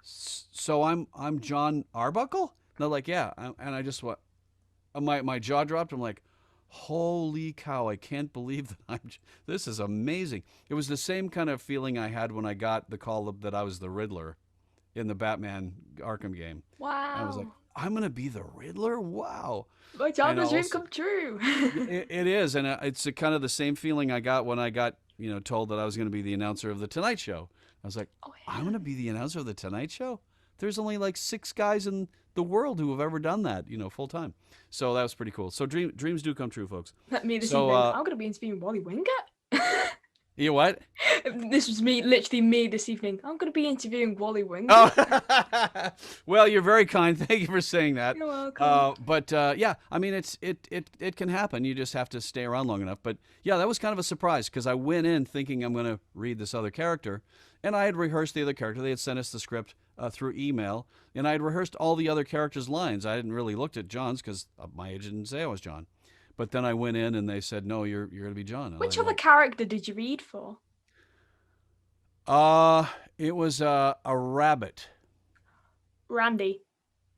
so I'm Jon Arbuckle? And they're like, yeah. And I just my jaw dropped. I'm like, holy cow, I can't believe that this is amazing. It was the same kind of feeling I had when I got the call that I was the Riddler in the Batman Arkham game. Wow. I was like, I'm going to be the Riddler? Wow. My childhood dream come true. It is. And it's kind of the same feeling I got when I got, told that I was going to be the announcer of The Tonight Show. I was like, I'm going to be the announcer of The Tonight Show? There's only like 6 guys in the world who have ever done that, full time. So that was pretty cool. So dreams do come true, folks. Me this evening. I'm going to be interviewing Wally Wingert. You what? This was literally me this evening. I'm going to be interviewing Wally Wingert. Oh. Well, you're very kind. Thank you for saying that. You're welcome. But yeah, I mean, it can happen. You just have to stay around long enough. But yeah, that was kind of a surprise because I went in thinking I'm going to read this other character, and I had rehearsed the other character. They had sent us the script through email, and I had rehearsed all the other characters' lines. I hadn't really looked at Jon's because my agent didn't say I was Jon. But then I went in and they said, no, you're going to be Jon. Which other character did you read for? It was a rabbit. Randy.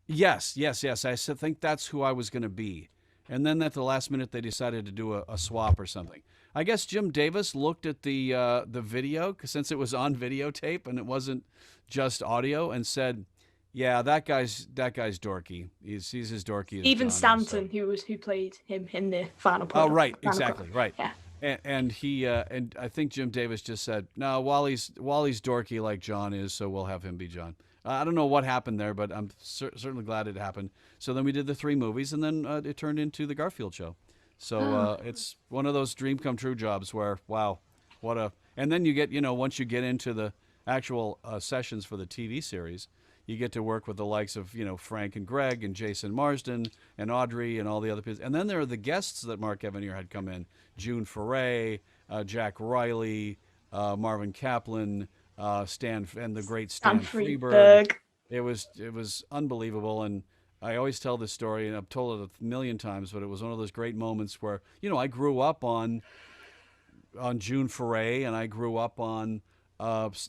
Yes. I think that's who I was going to be. And then at the last minute, they decided to do a swap or something. I guess Jim Davis looked at the video, since it was on videotape and it wasn't just audio, and said, Yeah, that guy's dorky. He's as dorky as Even John is, Stanton, so. who played him in the final Oh, product. right, Final exactly, product. right. Yeah. And I think Jim Davis just said, no, Wally's dorky like John is, so we'll have him be John. I don't know what happened there, but I'm certainly glad it happened. So then we did the 3 movies, and then it turned into the Garfield Show. So it's one of those dream come true jobs where, wow, what a. And then you get, once you get into the actual sessions for the TV series, you get to work with the likes of, Frank and Greg and Jason Marsden and Audrey and all the other people. And then there are the guests that Mark Evanier had come in: June Foray, Jack Riley, Marvin Kaplan, Stan, and the great Stan Freberg. It was unbelievable. And I always tell this story, and I've told it a million times, but it was one of those great moments where, I grew up on June Foray, and I grew up on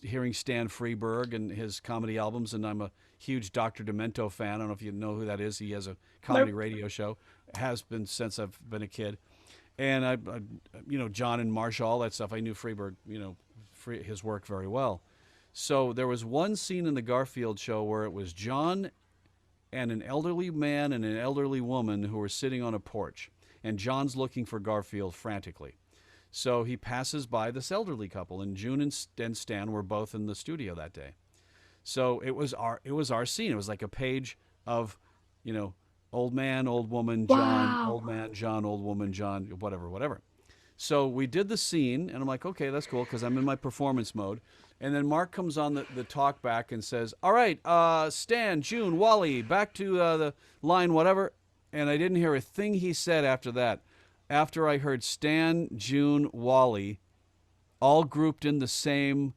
hearing Stan Freberg and his comedy albums, and I'm a huge Dr. Demento fan. I don't know if you know who that is. He has a comedy radio show, has been since I've been a kid. And I John and Marshall, all that stuff. I knew Freberg, his work very well. So there was one scene in the Garfield Show where it was John and an elderly man and an elderly woman who were sitting on a porch, and John's looking for Garfield frantically. So he passes by this elderly couple, and June and Stan were both in the studio that day. So it was our scene. It was like a page of, old man, old woman, John, old man, John, old woman, John, whatever. So we did the scene, and I'm like, okay, that's cool, because I'm in my performance mode. And then Mark comes on the talk back and says, all right, Stan, June, Wally, back to the line, whatever. And I didn't hear a thing he said after that. After I heard Stan, June, Wally, all grouped in the same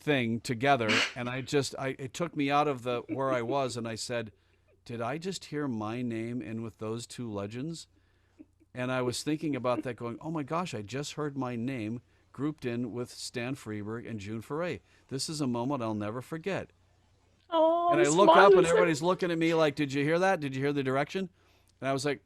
thing together, and it took me out of where I was, and I said, did I just hear my name in with those 2 legends? And I was thinking about that, going, oh my gosh, I just heard my name grouped in with Stan Freberg and June Foray. This is a moment I'll never forget. Oh, and I look up, and everybody's looking at me like, did you hear that? Did you hear the direction? And I was like,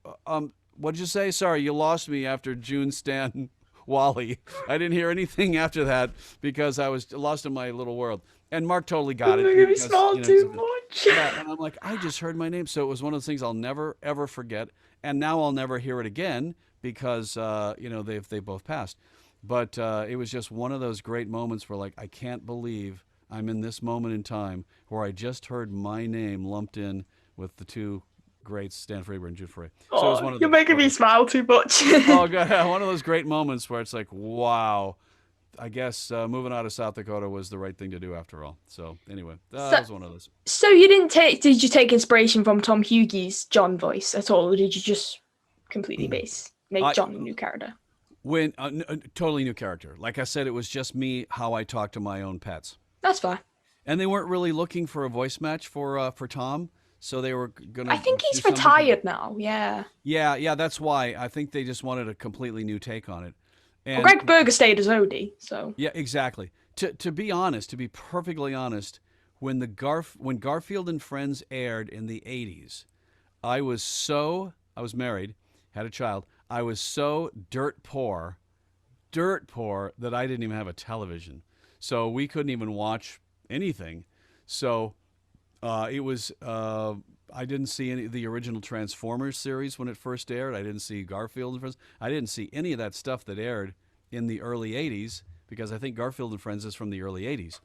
what'd you say? Sorry, you lost me after June, Stan, Wally. I didn't hear anything after that because I was lost in my little world. And Mark totally got it. Maybe small too much. Yeah, and I'm like, I just heard my name. So it was one of those things I'll never, ever forget. And now I'll never hear it again because, they both passed. But it was just one of those great moments where, like, I can't believe I'm in this moment in time where I just heard my name lumped in with the 2 greats, Stan Freberg and June Foray. So it was one of you're making me smile too much. Oh, God. One of those great moments where it's like, wow, I guess moving out of South Dakota was the right thing to do after all. So anyway, that was one of those. So did you take inspiration from Tom Hughie's John voice at all, or did you just completely make John a new character? Totally new character. Like I said, it was just me, how I talk to my own pets. That's fine. And they weren't really looking for a voice match for Tom. So they were gonna. I think he's retired now. Yeah. Yeah. That's why I think they just wanted a completely new take on it. And Greg Berger stayed as Odie, so. Yeah, exactly. To be honest, to be perfectly honest, when Garfield and Friends aired in the '80s, I was married, had a child. I was so dirt poor that I didn't even have a television, so we couldn't even watch anything. So. It was. I didn't see any of the original Transformers series when it first aired. I didn't see Garfield and Friends. I didn't see any of that stuff that aired in the early '80s because I think Garfield and Friends is from the early '80s.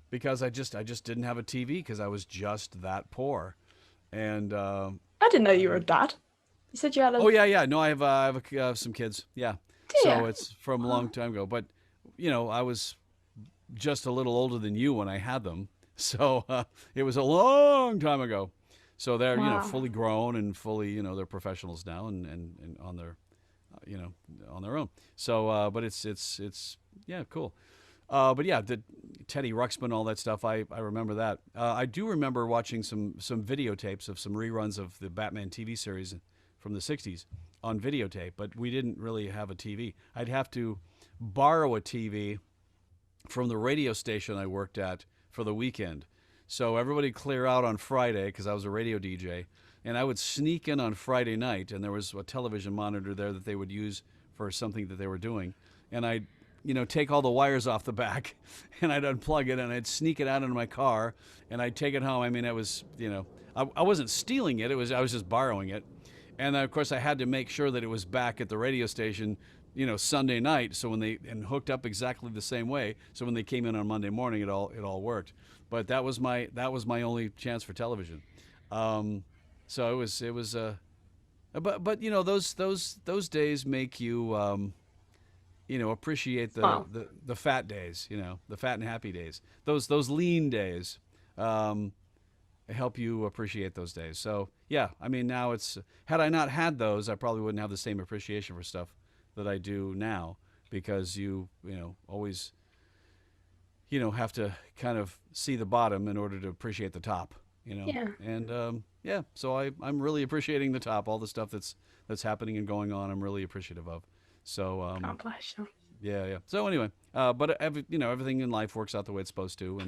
Because I just didn't have a TV because I was just that poor, and I didn't know you were a dad. You said you had a. Oh yeah. No, I have some kids. Yeah. Yeah. So it's from a long time ago, but I was just a little older than you when I had them. So it was a long time ago. So they're fully grown and fully they're professionals now and on their on their own. So but it's cool. But yeah, the Teddy Ruxpin, all that stuff. I remember that. I do remember watching some videotapes of some reruns of the Batman TV series from the '60s on videotape. But we didn't really have a TV. I'd have to borrow a TV from the radio station I worked at for the weekend. So everybody clear out on Friday because I was a radio DJ, and I would sneak in on Friday night, and there was a television monitor there that they would use for something that they were doing, and I'd take all the wires off the back, and I'd unplug it, and I'd sneak it out into my car, and I'd take it home. I mean, it was, I wasn't stealing it. I was just borrowing it. And of course, I had to make sure that it was back at the radio station, Sunday night. So and hooked up exactly the same way. So when they came in on Monday morning, it all worked. But that was my only chance for television. So it was but those days make you appreciate the fat days, the fat and happy days. Those lean days help you appreciate those days. So yeah, I mean, now had I not had those, I probably wouldn't have the same appreciation for stuff that I do now, because you always have to kind of see the bottom in order to appreciate the top. Yeah. And so I'm really appreciating the top, all the stuff that's happening and going on. I'm really appreciative of. So God bless you. yeah. So anyway, but everything in life works out the way it's supposed to,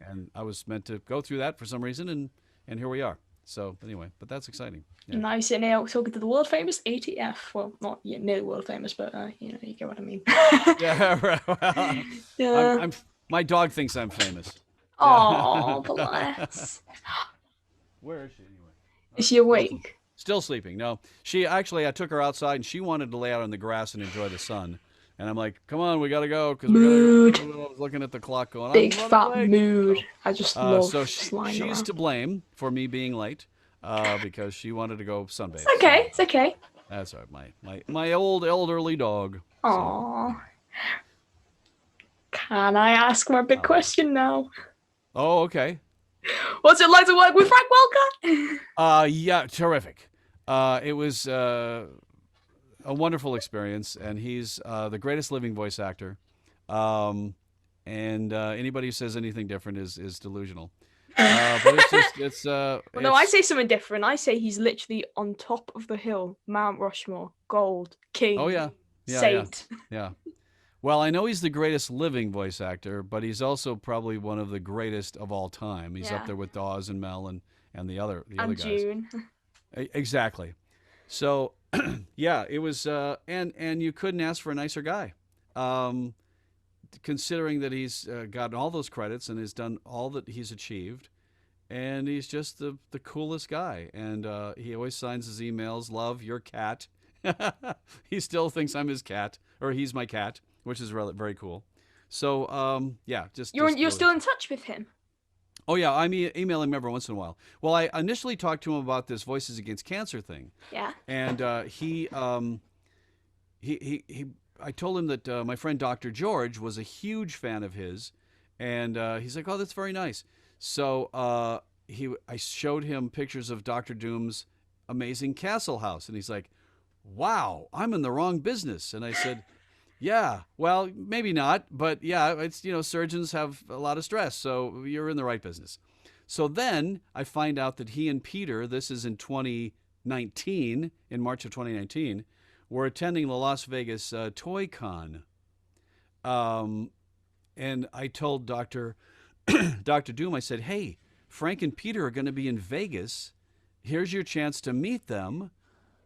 and I was meant to go through that for some reason, and here we are. So anyway, but that's exciting. Yeah. And now you're sitting here talking to the world famous ATF. Well, not nearly world famous, but you get what I mean. Yeah, right. Well, Yeah. my dog thinks I'm famous. Oh, bless. Where is she anyway? Is she awake? Still sleeping. No, I took her outside, and she wanted to lay out on the grass and enjoy the sun. And I'm like, come on, we got to go. Mood. I was looking at the clock going, Big fat mood. So, I just love she's around. to blame for me being late, because she wanted to go sunbathe. It's okay. It's okay. That's all right. My old elderly dog. Aww. Can I ask my big question now? Oh, okay. What's it like to work with Frank Welker? Yeah, terrific. It was a wonderful experience, and he's the greatest living voice actor. And anybody who says anything different is delusional. But it's No, I say something different. I say he's literally on top of the hill, Mount Rushmore, gold, king. Oh yeah, saint. Yeah. Well, I know he's the greatest living voice actor, but he's also probably one of the greatest of all time. He's up there with Dawes and Mel and the other guys. June. Exactly. So, yeah, it was, and you couldn't ask for a nicer guy, considering that he's gotten all those credits and has done all that he's achieved, and he's just the coolest guy. And he always signs his emails, "Love, your cat." He still thinks I'm his cat, or he's my cat, which is very cool. So, yeah, You're still in touch with him? Oh yeah, I'm emailing him every once in a while. Well, I initially talked to him about this Voices Against Cancer thing. Yeah. And I told him that my friend Dr. George was a huge fan of his, and he's like, "Oh, that's very nice." So I showed him pictures of Dr. Doom's amazing castle house, and he's like, "Wow, I'm in the wrong business." And I said, "Yeah, well, maybe not, but yeah, it's, surgeons have a lot of stress, so you're in the right business." So then I find out that he and Peter, this is in 2019, in March of 2019, were attending the Las Vegas Toy Con. And I told Dr. Doom, I said, "Hey, Frank and Peter are going to be in Vegas. Here's your chance to meet them.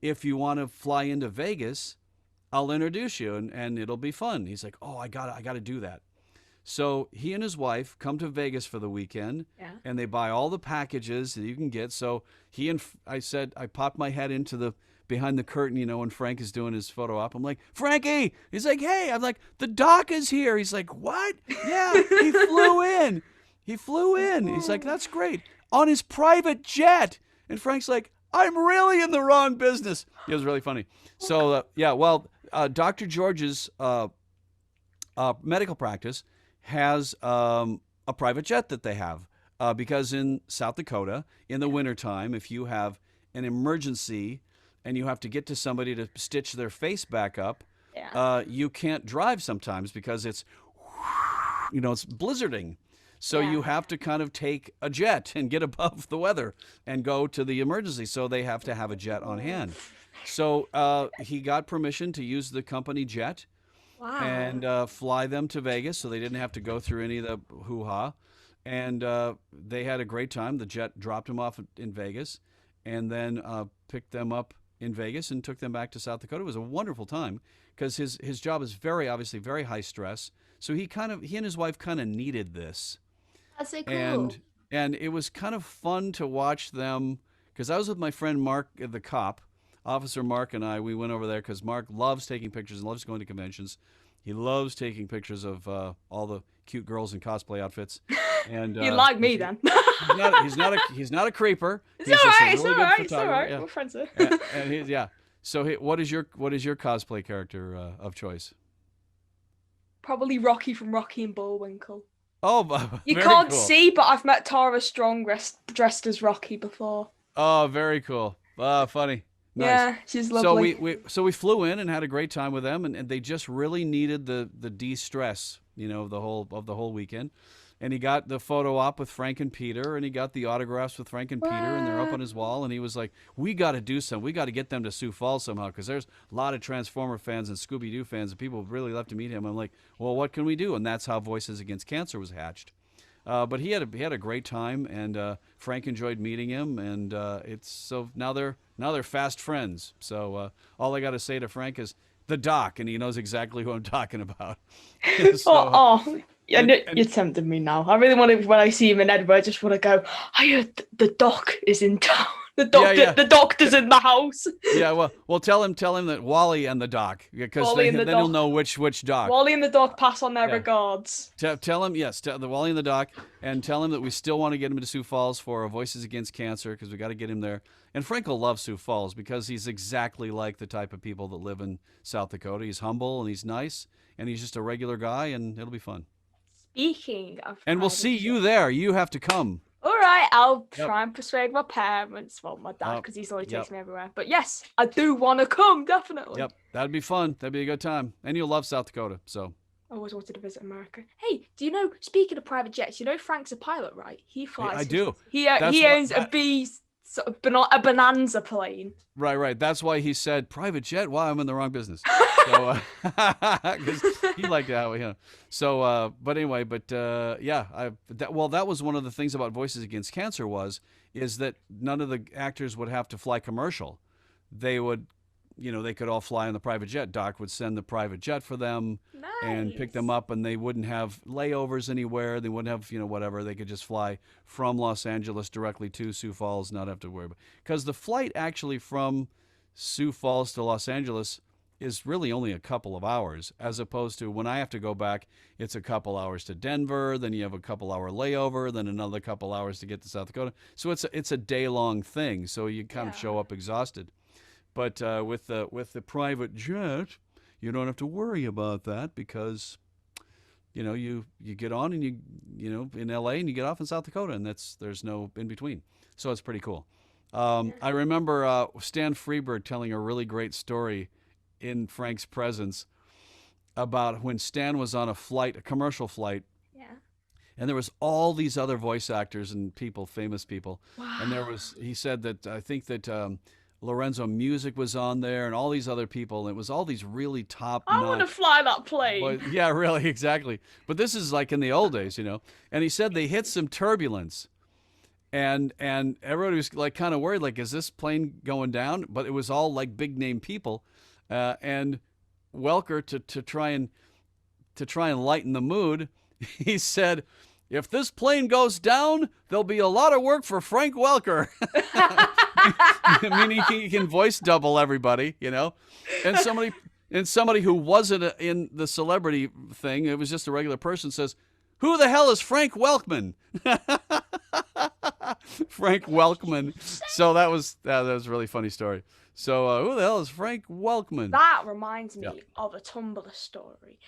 If you want to fly into Vegas, I'll introduce you, and it'll be fun." He's like, "Oh, I got to do that." So he and his wife come to Vegas for the weekend, and they buy all the packages that you can get. So I popped my head into behind the curtain, when Frank is doing his photo op. I'm like, "Frankie!" He's like, "Hey!" I'm like, "The doc is here." He's like, "What?" "Yeah, he flew in. He's like, "That's great. On his private jet." And Frank's like, "I'm really in the wrong business." It was really funny. So, Dr. George's medical practice has a private jet that they have because in South Dakota, in the wintertime, if you have an emergency and you have to get to somebody to stitch their face back up, you can't drive sometimes because it's blizzarding. So you have to kind of take a jet and get above the weather and go to the emergency. So they have to have a jet on hand. So he got permission to use the company jet and fly them to Vegas, so they didn't have to go through any of the hoo-ha. And they had a great time. The jet dropped them off in Vegas and then picked them up in Vegas and took them back to South Dakota. It was a wonderful time because his job is obviously very high stress. So he and his wife kind of needed this. That's so cool. And it was kind of fun to watch them because I was with my friend Mark, the cop, Officer Mark, and we went over there because Mark loves taking pictures and loves going to conventions. He loves taking pictures of all the cute girls in cosplay outfits. And you like me then? He's not a creeper. It's all right. It's all right. Yeah. We're friends. Yeah. So what is your cosplay character of choice? Probably Rocky from Rocky and Bullwinkle. Oh, you can't see, but I've met Tara Strong dressed as Rocky before. Oh, very cool. Funny. Nice. Yeah, she's lovely. So we flew in and had a great time with them, and they just really needed the de-stress, of the whole weekend. And he got the photo op with Frank and Peter, and he got the autographs with Frank and Peter, and they're up on his wall. And he was like, "We got to do something. We got to get them to Sioux Falls somehow, because there's a lot of Transformer fans and Scooby Doo fans, and people would really love to meet him." I'm like, "Well, what can we do?" And that's how Voices Against Cancer was hatched. But he had a great time, and Frank enjoyed meeting him, and now they're fast friends. So all I got to say to Frank is the Doc, and he knows exactly who I'm talking about. You're tempting me now. I really want to, when I see him in Edinburgh, I just want to go, I heard the Doc is in town. The doctor's in the house. Yeah, well, tell him that Wally and the Doc, because then he'll know which Doc. Wally and the Doc pass on their regards. Tell him, tell the Wally and the Doc, and tell him that we still want to get him to Sioux Falls for Voices Against Cancer, because we got to get him there. And Frank will love Sioux Falls because he's exactly like the type of people that live in South Dakota. He's humble and he's nice, and he's just a regular guy, and it'll be fun. Speaking of, and we'll see you there. You have to come. All right, I'll try and persuade my parents. Well, my dad, because he's always takes me everywhere. But yes, I do want to come, definitely. Yep, that'd be fun. That'd be a good time. And you'll love South Dakota, so. I always wanted to visit America. Hey, do you know, speaking of private jets, Frank's a pilot, right? He flies. I do. He owns a Bonanza plane. Right. That's why he said private jet. Wow, I'm in the wrong business. So, because he liked that. So, but anyway, that was one of the things about Voices Against Cancer is that none of the actors would have to fly commercial. They would, they could all fly on the private jet. Doc would send the private jet for them and pick them up, and they wouldn't have layovers anywhere. They wouldn't have, whatever. They could just fly from Los Angeles directly to Sioux Falls, not have to worry about. Because the flight actually from Sioux Falls to Los Angeles is really only a couple of hours, as opposed to when I have to go back, it's a couple hours to Denver, then you have a couple hour layover, then another couple hours to get to South Dakota. So it's a day-long thing, so you kind of show up exhausted. But with the private jet, you don't have to worry about that because, you get on and you in LA and you get off in South Dakota, and there's no in between. So it's pretty cool. I remember Stan Freberg telling a really great story in Frank's presence about when Stan was on a commercial flight. Yeah. And there was all these other voice actors and famous people. Wow. And he said that, I think that Lorenzo Music was on there and all these other people. And it was all these really top. I want to fly that plane. Yeah, really, exactly. But this is like in the old days, And he said they hit some turbulence. And everybody was like kind of worried, like, is this plane going down? But it was all like big name people. And Welker, to try and lighten the mood, he said, "If this plane goes down, there'll be a lot of work for Frank Welker." I mean, he can voice double everybody, And somebody who wasn't in the celebrity thing, it was just a regular person, says, "Who the hell is Frank Welkman?" Frank Welkman. So that was a really funny story. So who the hell is Frank Welkman? That reminds me of a Tumblr story.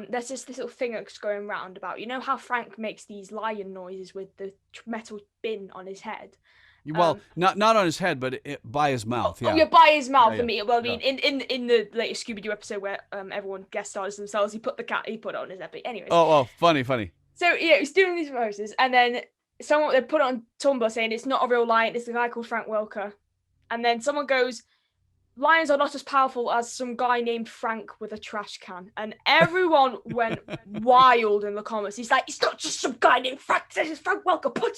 There's this little thing that's going round about, how Frank makes these lion noises with the metal bin on his head. Well, not on his head, but by his mouth. Yeah. By his mouth. Yeah. I mean, in the latest Scooby Doo episode where everyone guest stars themselves, he put it on his head. But anyways. Oh, funny. So he's doing these voices, and then they put it on Tumblr saying it's not a real lion, it's a guy called Frank Welker. And then someone goes, "Lions are not as powerful as some guy named Frank with a trash can." And everyone went wild in the comments. He's like, "It's not just some guy named Frank. This is Frank Welker. Put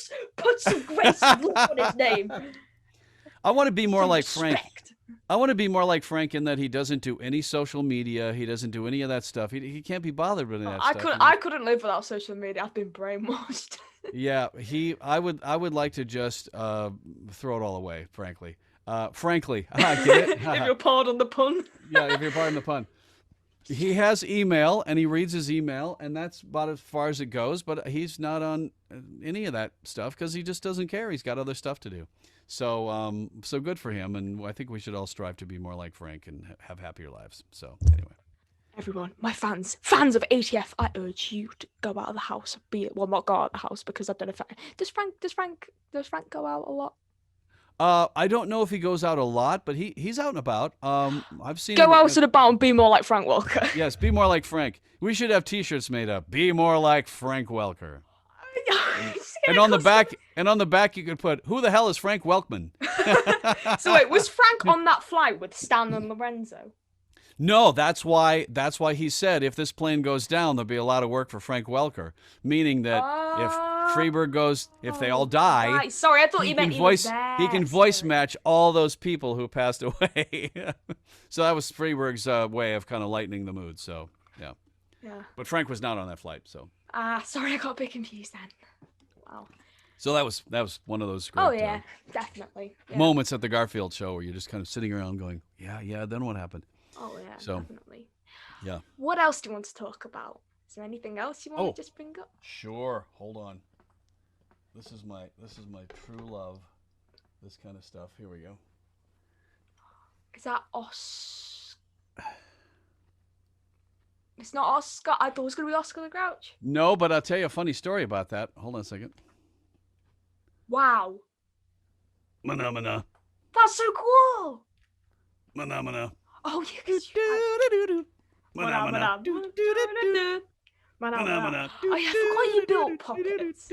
some grace and look on his name." I want to be more like Frank. I want to be more like Frank in that he doesn't do any social media. He doesn't do any of that stuff. He can't be bothered with any of that stuff. I couldn't live without social media. I've been brainwashed. Yeah, I would like to just throw it all away, frankly. Frankly, get it? If you'll pardon the pun. Yeah, if you're pardon the pun. He has email, and he reads his email, and that's about as far as it goes. But he's not on any of that stuff because he just doesn't care. He's got other stuff to do. So, so good for him, and I think we should all strive to be more like Frank and have happier lives. So, anyway. Everyone, my fans of ATF, I urge you to go out of the house. Not go out of the house because I don't know if does Frank go out a lot? I don't know if he goes out a lot, but he's out and about. I've seen go him out and about and be more like Frank Welker. Yes, be more like Frank. We should have T-shirts made up. Be more like Frank Welker. And on the back, you could put, "Who the hell is Frank Welkman?" So wait, was Frank on that flight with Stan and Lorenzo? No, that's why he said if this plane goes down, there'll be a lot of work for Frank Welker. Meaning that if Freeberg goes, if they all die, right. Sorry, I thought you meant he was there. He can voice match all those people who passed away. So that was Freeberg's way of kind of lightening the mood. So yeah. But Frank was not on that flight. So sorry, I got a bit confused then. Wow. So that was one of those great, definitely moments at the Garfield show where you're just kind of sitting around going, yeah. Then what happened? Oh yeah, definitely. Yeah. What else do you want to talk about? Is there anything else you want to just bring up? Sure. Hold on. This is my true love. This kind of stuff. Here we go. Is that It's not Oscar. I thought it was going to be Oscar the Grouch. No, but I'll tell you a funny story about that. Hold on a second. Wow. Mana. That's so cool. Mana. Oh, yes. Mana. Oh, yeah, I forgot you built pockets. That's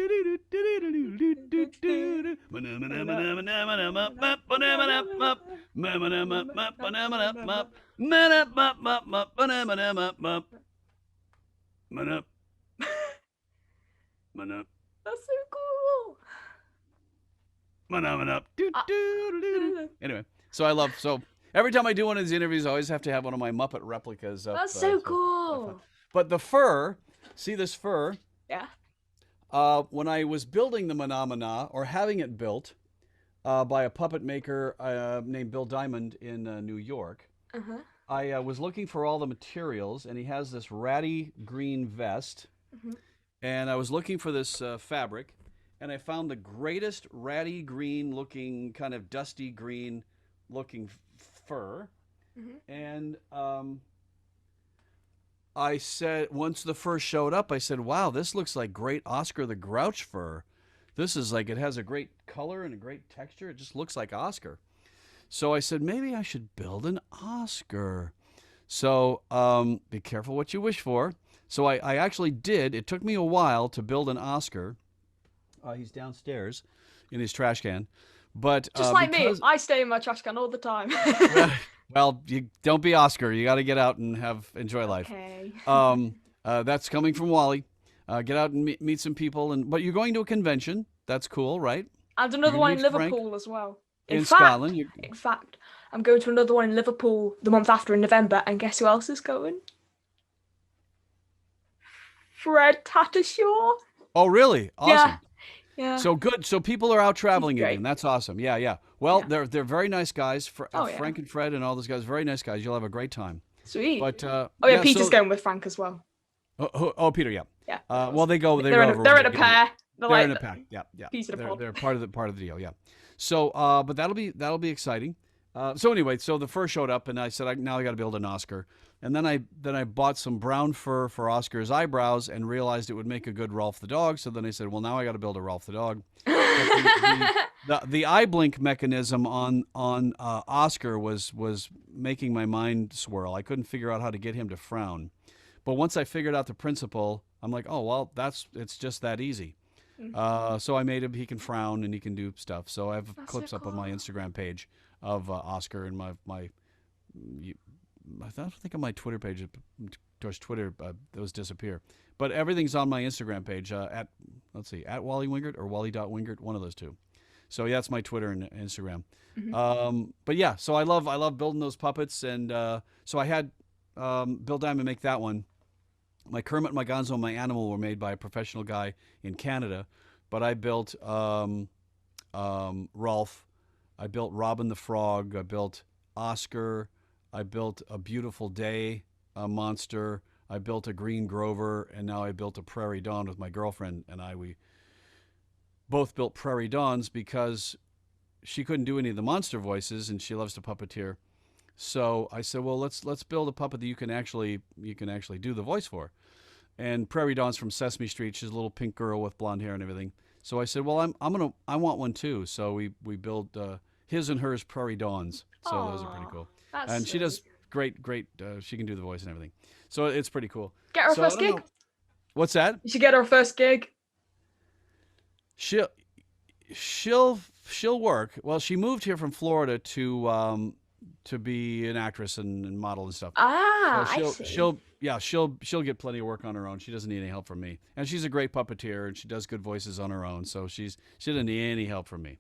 so cool. Anyway, so every time I do one of these interviews, I always have to have one of my Muppet replicas up. That's so cool. But the fur, see this fur? Yeah. When I was building the Mana, or having it built by a puppet maker named Bill Diamond in New York, I was looking for all the materials, and he has this ratty green vest, and I was looking for this fabric, and I found the greatest ratty green looking, kind of dusty green looking fur, and I said, once the fur showed up, I said, wow, this looks like great Oscar the Grouch fur. This is like, it has a great color and a great texture. It just looks like Oscar. So I said, maybe I should build an Oscar. So be careful what you wish for. So I actually did. It took me a while to build an Oscar. He's downstairs in his trash can. But just like me, I stay in my trash can all the time. Well, you don't be Oscar. You got to get out and enjoy life. Okay. That's coming from Wally. Get out and meet some people. But you're going to a convention. That's cool, right? And another one in Liverpool as well. In Scotland. In fact, I'm going to another one in Liverpool the month after in November. And guess who else is going? Fred Tattershaw. Oh, really? Awesome. Yeah. So good. So people are out traveling again. That's awesome. Yeah. Well, they're very nice guys. Frank and Fred and all those guys, very nice guys. You'll have a great time. Sweet. But Peter's going with Frank as well. Oh, Peter, yeah. Yeah. Well, they go. They're in a pair. They're in a pack. Yeah. Piece of the pod. They're part of the deal. Yeah. So, but that'll be exciting. So anyway, so the fur showed up, and I said, now I got to build an Oscar. And then I bought some brown fur for Oscar's eyebrows and realized it would make a good Rolf the dog. So then I said, well, now I got to build a Rolf the dog. The eye blink mechanism on Oscar was making my mind swirl. I couldn't figure out how to get him to frown. But once I figured out the principle, I'm like, oh, well, it's just that easy. So I made him, he can frown and he can do stuff. So I have clips up on my Instagram page of Oscar and I don't think on my Twitter page. Of course, Twitter those disappear, but everything's on my Instagram page at Wally Wingert or Wally.Wingert, one of those two. So yeah, that's my Twitter and Instagram. Mhm. But yeah, so I love building those puppets, and so I had Bill Diamond make that one. My Kermit, my Gonzo, and my Animal were made by a professional guy in Canada, but I built Rolf, I built Robin the Frog, I built Oscar, I built a Beautiful Day monster, I built a Green Grover, and now I built a Prairie Dawn with my girlfriend and I. We both built Prairie Dawns because she couldn't do any of the monster voices, and she loves to puppeteer. So I said, well, let's build a puppet that you can actually do the voice for. And Prairie Dawn's from Sesame Street. She's a little pink girl with blonde hair and everything. So I said, well, I want one too. So we built his and hers Prairie Dawns. So those are pretty Aw, cool. that's And she does sweet. great. She can do the voice and everything. So it's pretty cool. Get her So I first don't gig. know. What's that? You should get her first gig. She'll she'll work. Well, she moved here from Florida to be an actress and model and stuff. So Ah, I she'll see. she'll yeah she'll get plenty of work on her own. She doesn't need any help from me, and she's a great puppeteer and she does good voices on her own. So she doesn't need any help from me.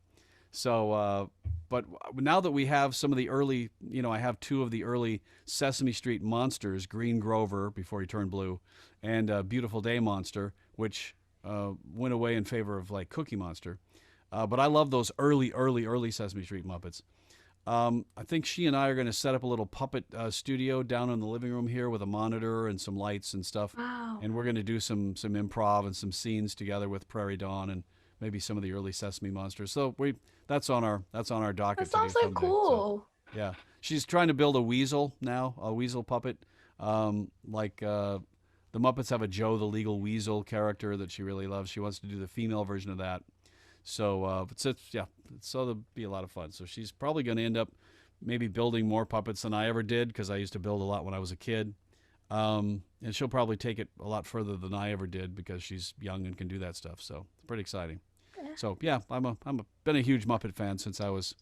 So, but now that we have some of the early, I have two of the early Sesame Street monsters, Green Grover before he turned blue, and Beautiful Day Monster, which went away in favor of like Cookie Monster. But I love those early Sesame Street Muppets. I think she and I are going to set up a little puppet studio down in the living room here with a monitor and some lights and stuff. Wow. And we're going to do some improv and some scenes together with Prairie Dawn and maybe some of the early Sesame monsters. So that's on our That docket to do sounds so someday. So cool. yeah, she's trying to build a weasel now, a weasel puppet. Like the Muppets have a Joe the Legal Weasel character that she really loves. She wants to do the female version of that. So, so that'll be a lot of fun. So she's probably going to end up maybe building more puppets than I ever did because I used to build a lot when I was a kid. And she'll probably take it a lot further than I ever did because she's young and can do that stuff. So it's pretty exciting. Yeah. So yeah, been a huge Muppet fan since I was,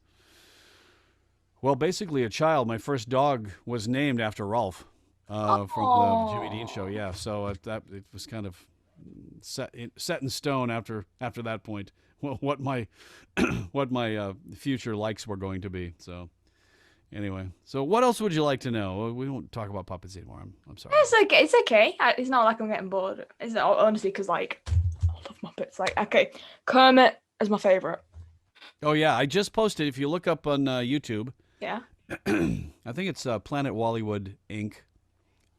well, basically a child. My first dog was named after Rolf from the Jimmy Dean show. Oh, Yeah, so it was kind of set in stone after that point. Well, what my what my future likes were going to be. So anyway, so what else would you like to know? We won't talk about puppets anymore. I'm sorry. it's okay. It's okay. It's not like I'm getting bored. It's not, honestly because like I love Muppets. Like okay, Kermit is my favorite. Oh yeah, I just posted. If you look up on YouTube, Yeah. I think it's Planet Wallywood Inc.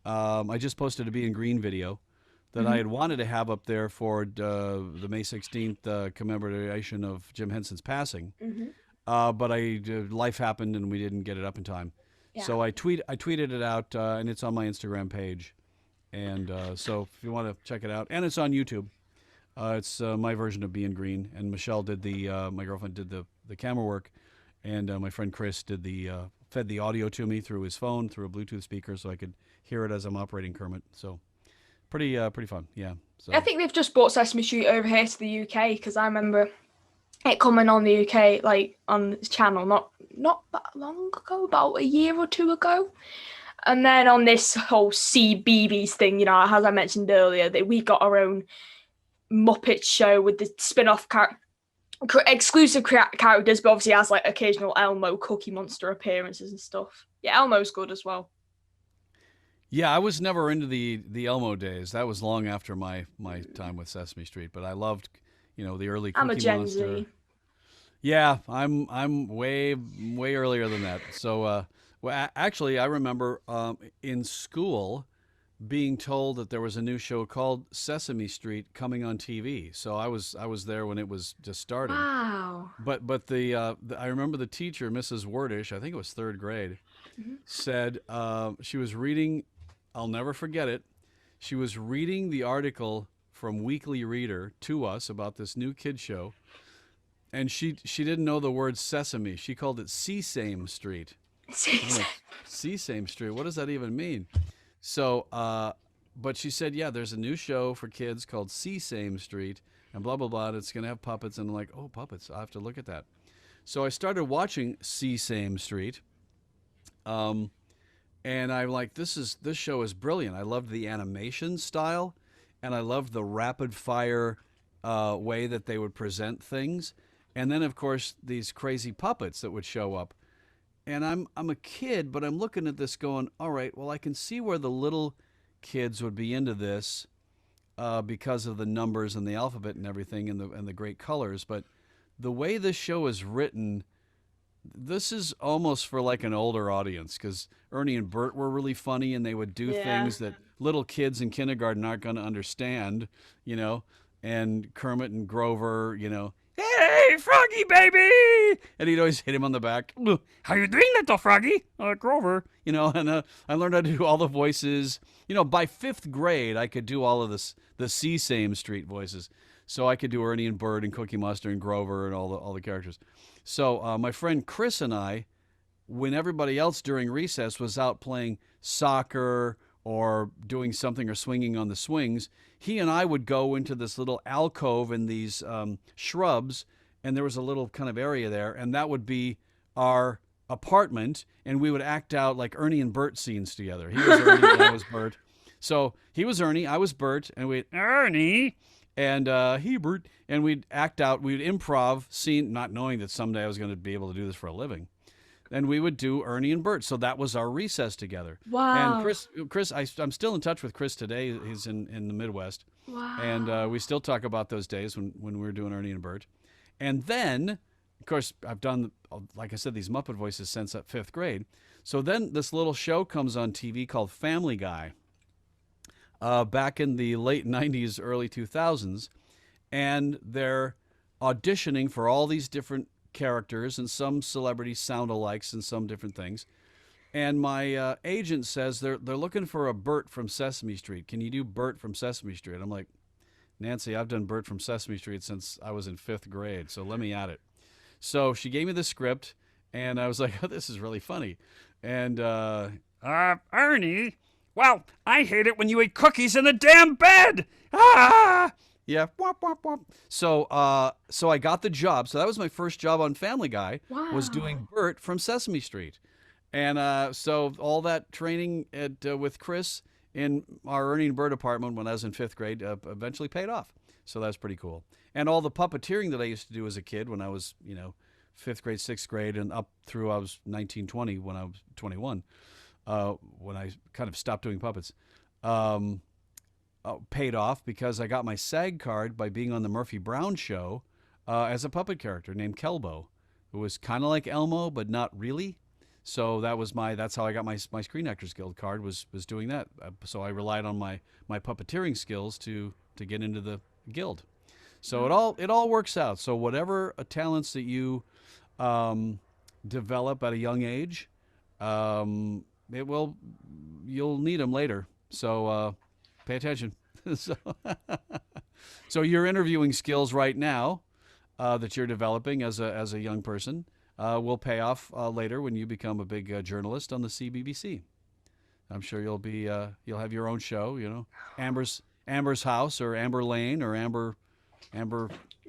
I just posted a Being Green video that I Mhm. had wanted to have up there for the May 16th commemoration of Jim Henson's passing. Mhm. But life happened and we didn't get it up in time. Yeah. So I tweeted it out and it's on my Instagram page. And so if you want to check it out, and it's on YouTube. It's my version of Being Green, and Michelle did my girlfriend did the camera work, and my friend Chris did fed the audio to me through his phone through a Bluetooth speaker, so I could hear it as I'm operating Kermit. So pretty fun, yeah. I So think they've just brought Sesame Street over here to the UK because I remember it coming on the UK like on this channel not that long ago, about a year or two ago. And then on this whole CBeebies thing, as I mentioned earlier, that we got our own Muppet show with the spin-off exclusive characters, but obviously has like occasional Elmo Cookie Monster appearances and stuff. Yeah, Elmo's good as well. yeah, I was never into the Elmo days. That was long after my time with Sesame Street, but I loved the early I'm a Cookie Gen Monster. Z. Yeah, I'm way earlier than that. So, actually, I remember in school being told that there was a new show called Sesame Street coming on TV. So I was there when it was just starting. Wow. But I remember the teacher, Mrs. Wordish, I think it was third grade, Mhm. said she was reading. I'll never forget it. She was reading the article from Weekly Reader to us about this new kid show. And she didn't know the word sesame. She called it Sesame Street. I'm like, Sesame Street? What does that even mean? So, but she said, yeah, there's a new show for kids called Sesame Street and blah, blah, blah. And it's going to have puppets. And I'm like, oh, puppets. I have to look at that. So I started watching Sesame Street. And I'm like, this show is brilliant. I loved the animation style. And I loved the rapid fire way that they would present things. And then, of course, these crazy puppets that would show up. And I'm a kid, but I'm looking at this going, all right, well, I can see where the little kids would be into this because of the numbers and the alphabet and everything and the great colors. But the way this show is written, this is almost for like an older audience because Ernie and Bert were really funny and they would do things that little kids in kindergarten aren't going to understand, and Kermit and Grover, hey, Froggy, baby! And he'd always hit him on the back. How you doing, little Froggy? Grover. And I learned how to do all the voices. By 5th grade, I could do all of the Sesame Street voices. So I could do Ernie and Bert and Cookie Monster and Grover and all the characters. So my friend Chris and I, when everybody else during recess was out playing soccer or doing something or swinging on the swings, he and I would go into this little alcove in these shrubs, and there was a little kind of area there, and that would be our apartment, and we would act out like Ernie and Bert scenes together. He was Ernie and I was Bert. So he was Ernie, I was Bert, and we'd, Ernie, and he Bert, and we'd act out, we'd improv scene, not knowing that someday I was going to be able to do this for a living. And we would do Ernie and Bert. So that was our recess together. Wow. And Chris, I'm still in touch with Chris today. He's in the Midwest. Wow. And we still talk about those days when we were doing Ernie and Bert. And then, of course, I've done, like I said, these Muppet voices since 5th grade. So then this little show comes on TV called Family Guy back in the late 90s, early 2000s. And they're auditioning for all these different characters, and some celebrities sound alikes and some different things. And my agent says they're looking for a Bert from Sesame Street. Can you do Bert from Sesame Street? I'm like, Nancy, I've done Bert from Sesame Street since I was in 5th grade, so let me at it. So she gave me the script, and I was like, oh, this is really funny. And Ernie, well, I hate it when you eat cookies in the damn bed. Ah! Yeah, womp, womp, womp. So I got the job. So that was my first job on Family Guy, was doing Bert from Sesame Street. And so all that training with Chris in our Ernie and Bert apartment when I was in 5th grade eventually paid off. So that's pretty cool. And all the puppeteering that I used to do as a kid when I was, 5th grade, 6th grade, and up through I was 19, 20 when I was 21, when I kind of stopped doing puppets. Paid off because I got my SAG card by being on the Murphy Brown show as a puppet character named Kelbo, who was kind of like Elmo, but not really. So that's how I got my Screen Actors Guild card was doing that. So I relied on my puppeteering skills to get into the guild. So it all works out. So whatever talents that you develop at a young age, you'll need them later. So pay attention. So your interviewing skills right now that you're developing as a young person will pay off later when you become a big journalist on the CBBC. I'm sure you'll have your own show. Amber's House or Amber Lane or Amber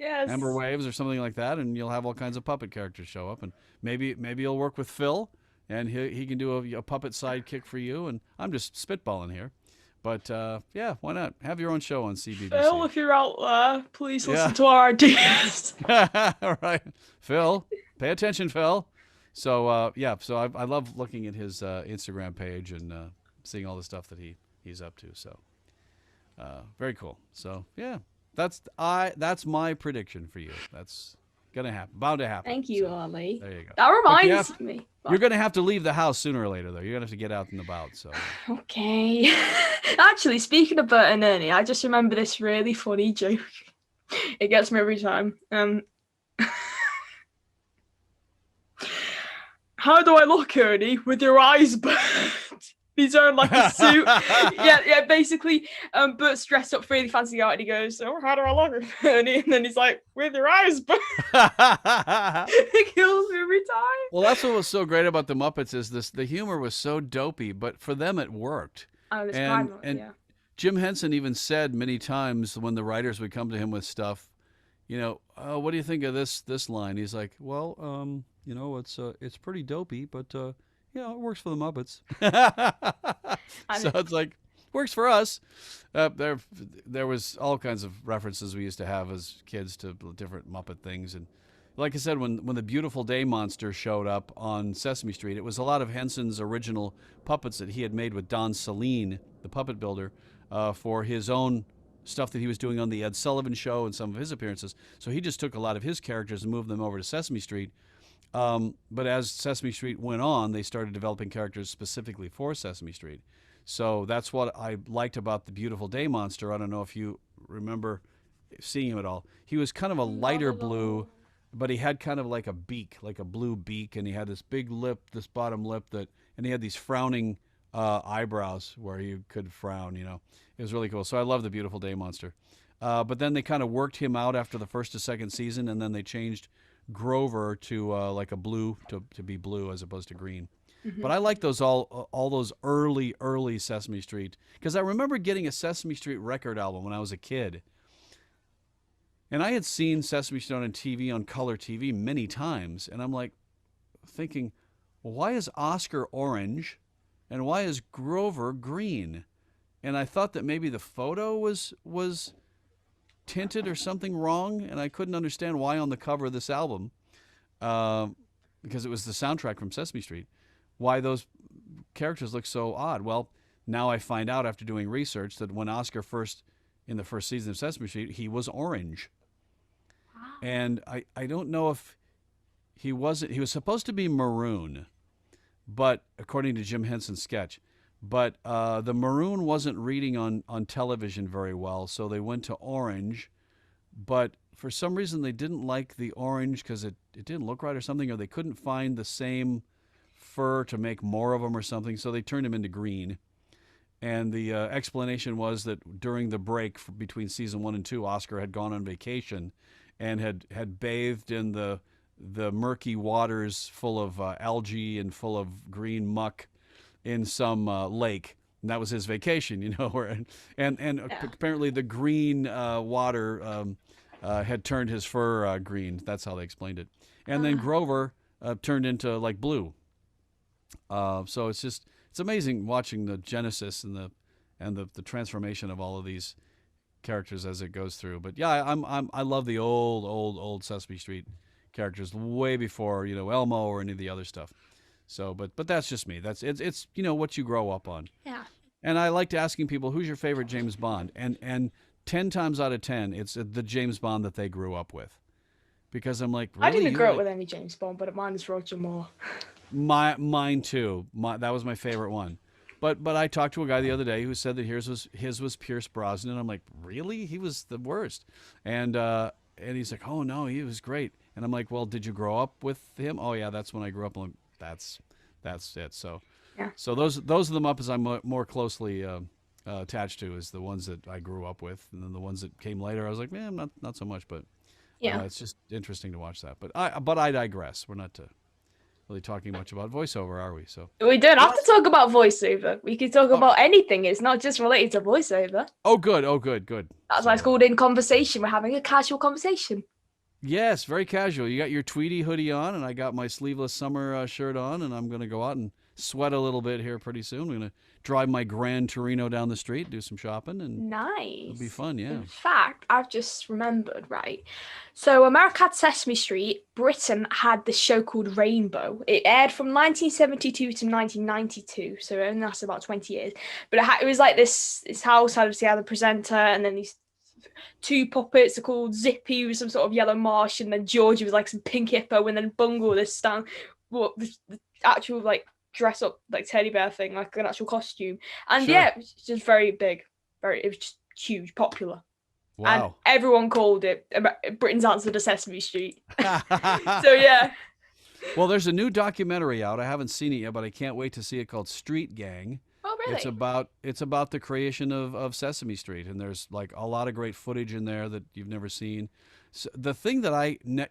Waves or something like that, and you'll have all kinds of puppet characters show up, and maybe you'll work with Phil, and he can do a puppet sidekick for you. And I'm just spitballing here. But, yeah, why not? Have your own show on CBBC. Phil, if you're out there, please listen to our ideas. All right. Phil, pay attention, Phil. So, so I love looking at his Instagram page and seeing all the stuff that he's up to. So, very cool. So, yeah, that's my prediction for you. That's going to happen. Bound to happen. Thank you, Ollie. There you go. That reminds me. You're going to have to leave the house sooner or later, though. You're going to have to get out and about. So. Okay. Actually, speaking of Bert and Ernie, I just remember this really funny joke. It gets me every time. How do I look, Ernie, with your eyes burnt? He's wearing like a suit. yeah, basically, Bert's dressed up really fancy out and he goes, oh, how do I look, Ernie? And then he's like, with your eyes burnt. It kills me every time. Well, that's what was so great about the Muppets is the humor was so dopey, but for them it worked. Oh, and Jim Henson even said many times when the writers would come to him with stuff, what do you think of this line? He's like, well, it's pretty dopey, but it works for the Muppets. So it's like, works for us. There was all kinds of references we used to have as kids to different Muppet things, and like I said, when the Beautiful Day Monster showed up on Sesame Street, it was a lot of Henson's original puppets that he had made with Don Saleen, the puppet builder, for his own stuff that he was doing on the Ed Sullivan Show and some of his appearances. So he just took a lot of his characters and moved them over to Sesame Street. But as Sesame Street went on, they started developing characters specifically for Sesame Street. So that's what I liked about the Beautiful Day Monster. I don't know if you remember seeing him at all. He was kind of a lighter blue, but he had kind of like a beak, like a blue beak, and he had this big lip, this bottom lip and he had these frowning eyebrows where he could frown, you know. It was really cool. So I love the Beautiful Day Monster. But then they kind of worked him out after the first to second season, and then they changed Grover to like a blue, to be blue as opposed to green. Mm-hmm. But I like those all those early Sesame Street, because I remember getting a Sesame Street record album when I was a kid. And I had seen Sesame Street on TV, on color TV, many times. And I'm like thinking, well, why is Oscar orange and why is Grover green? And I thought that maybe the photo was tinted or something wrong. And I couldn't understand why on the cover of this album, because it was the soundtrack from Sesame Street, why those characters look so odd. Well, now I find out after doing research that when Oscar in the first season of Sesame Street, he was orange. And I don't know if he was supposed to be maroon, but according to Jim Henson's sketch, but the maroon wasn't reading on television very well, so they went to orange. But for some reason they didn't like the orange because it didn't look right or something, or they couldn't find the same fur to make more of them or something, so they turned him into green. And the explanation was that during the break between season 1 and 2, Oscar had gone on vacation and had bathed in the murky waters full of algae and full of green muck in some lake. And that was his vacation, you know. And apparently the green water had turned his fur green. That's how they explained it. And then Grover turned into like blue. So it's amazing watching the genesis and the transformation of all of these characters as it goes through. But yeah, I love the old Sesame Street characters way before, you know, Elmo or any of the other stuff. So, but that's just me. It's you know what you grow up on. Yeah. And I liked asking people, who's your favorite James Bond? And 10 times out of 10, it's the James Bond that they grew up with. Because I'm like, really? I didn't grow up with any James Bond, but mine is Roger Moore. Mine too. That was my favorite one. But I talked to a guy the other day who said that his was Pierce Brosnan. And I'm like, really? He was the worst. And he's like, oh no, he was great. And I'm like, well, did you grow up with him? Oh yeah, that's when I grew up. Like, that's it. So yeah. So those are the Muppets I'm more closely attached to, is the ones that I grew up with, and then the ones that came later, I was like, man, not so much. But yeah, it's just interesting to watch that. But I digress. We're not really talking much about voiceover, are we? So we don't have to talk about voiceover. We can talk about anything. It's not just related to voiceover. Oh, good. That's why it's called In Conversation. We're having a casual conversation. Yes, very casual. You got your Tweety hoodie on, and I got my sleeveless summer shirt on, and I'm going to go out and sweat a little bit here pretty soon. We're going to drive my Gran Torino down the street, do some shopping, and nice. It'll be fun, yeah. In fact, I've just remembered, right? So America had Sesame Street. Britain had this show called Rainbow. It aired from 1972 to 1992, so it only lasted about 20 years. But it was like this house had the presenter, and then these two puppets are called Zippy, who was some sort of yellow marsh, and then Georgie was like some pink hippo, and then Bungle, this the actual like dress up like teddy bear thing, like an actual costume. And sure. Yeah, it was just very big, it was just huge, popular. Wow. And everyone called it Britain's answer to Sesame Street. So yeah. Well, there's a new documentary out. I haven't seen it yet, but I can't wait to see it, called Street Gang. Oh, really? It's about the creation of Sesame Street, and there's like a lot of great footage in there that you've never seen. So the thing that